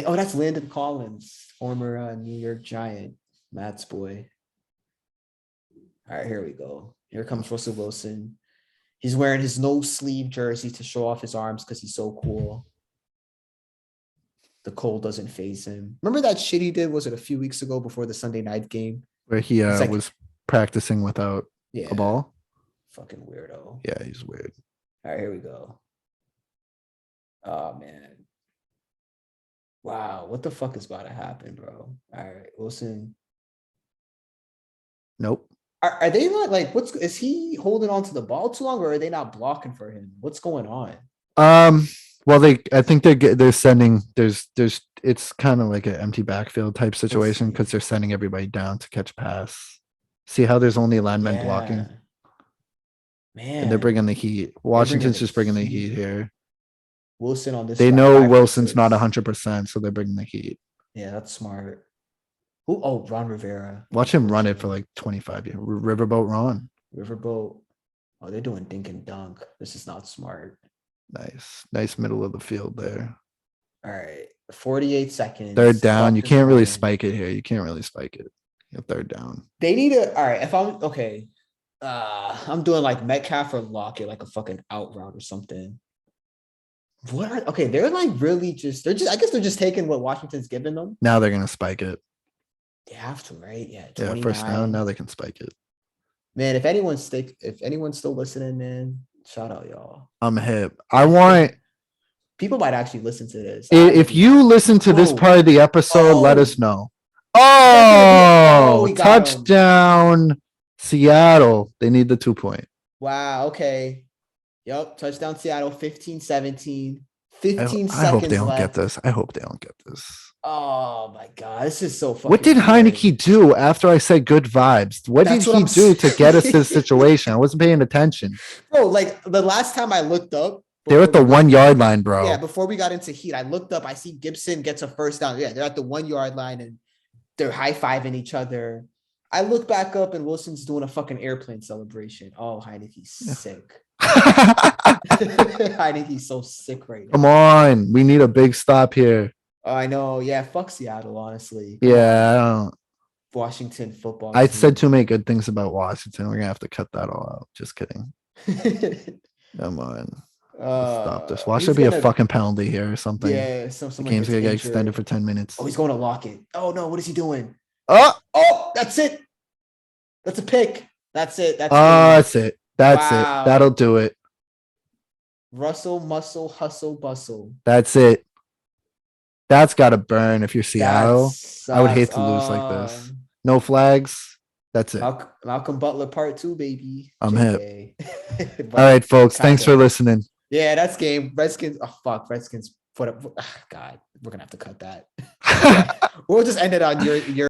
Oh, that's Landon Collins, former New York Giant, Matt's boy. All right, here we go. Here comes Russell Wilson. He's wearing his no sleeve jersey to show off his arms because he's so cool. The cold doesn't phase him. Remember that shit he did? Was it a few weeks ago before the Sunday night game? Where he It's like- was practicing without Yeah, a ball. fucking weirdo. Yeah, he's weird. All right, here we go. Oh man. Wow, what the fuck is about to happen, bro? All right, Wilson. Nope. Are they not like is he holding on to the ball too long, or are they not blocking for him? What's going on? Well, I think they're sending. It's kind of like an empty backfield type situation see. because they're sending everybody down to catch a pass. See how there's only linemen blocking, Yeah. Man, and they're bringing the heat. Washington's just bringing the heat here. Wilson on this. They know 5 Wilson's not 6. 100%, so they're bringing the heat. Yeah, that's smart. Who? Oh, Ron Rivera. Watch him run it for like 25 years. Riverboat Ron. Riverboat. Oh, they're doing dink and dunk. This is not smart. Nice middle of the field there. All right, 48 seconds. Third down. You can't really Washington. spike it here. You can't really spike it. Third down. They need to. All right, if I'm okay, I'm doing like Metcalf or Lockett, like a fucking out route or something. What are okay? They're like really just. They're just. I guess they're just taking what Washington's giving them. Now they're gonna spike it. They have to, right? Yeah. Yeah, first down. Now they can spike it. Man, if anyone's still listening, man, shout out y'all. I'm hip. I want. People might actually listen to this. If you listen to this Oh. part of the episode, let Oh. us know. Oh, Oh, we got 'em. touchdown, Seattle. They need the 2-point. Wow. Okay. Yep. Touchdown Seattle. 15-17. I 15 hope seconds they don't left. get this. I hope they don't get this. Oh my god, this is so fucking. What did good. Heinicke do after I said good vibes? What That's did what he I'm do to get us this saying. situation? I wasn't paying attention. Bro, like the last time I looked up, They're at the 1 yard line, bro. Yeah, before we got into heat, I looked up. I see Gibson gets a first down. Yeah, they're at the 1 yard line and they're high fiving each other. I look back up and Wilson's doing a fucking airplane celebration. Oh, Heinicke's sick. Heinicke's so sick right now. Come on, we need a big stop here. Oh, I know. Yeah, fuck Seattle, honestly. Come Yeah, I on, don't. Washington football. I team. said too many good things about Washington. We're gonna have to cut that all out. Just kidding. Come on, let's stop this. Watch there be a fucking penalty here or something. Yeah, The someone game's gets gonna get injured. extended for 10 minutes. Oh, he's going to lock it. Oh no, what is he doing? Oh, That's it. That's a pick. That's it. That's that's it. That's Wow. it. That'll do it. Russell, muscle, hustle, bustle. That's it. That's got to burn if you're Seattle. That I would hate sucks. to lose like this. No flags. That's it. All Malcolm Butler part 2, baby. I'm hip. right, folks. Thanks for listening. Yeah, that's game. Redskins. Oh fuck, Redskins. Put up. God, we're gonna have to cut that. We'll just end it on your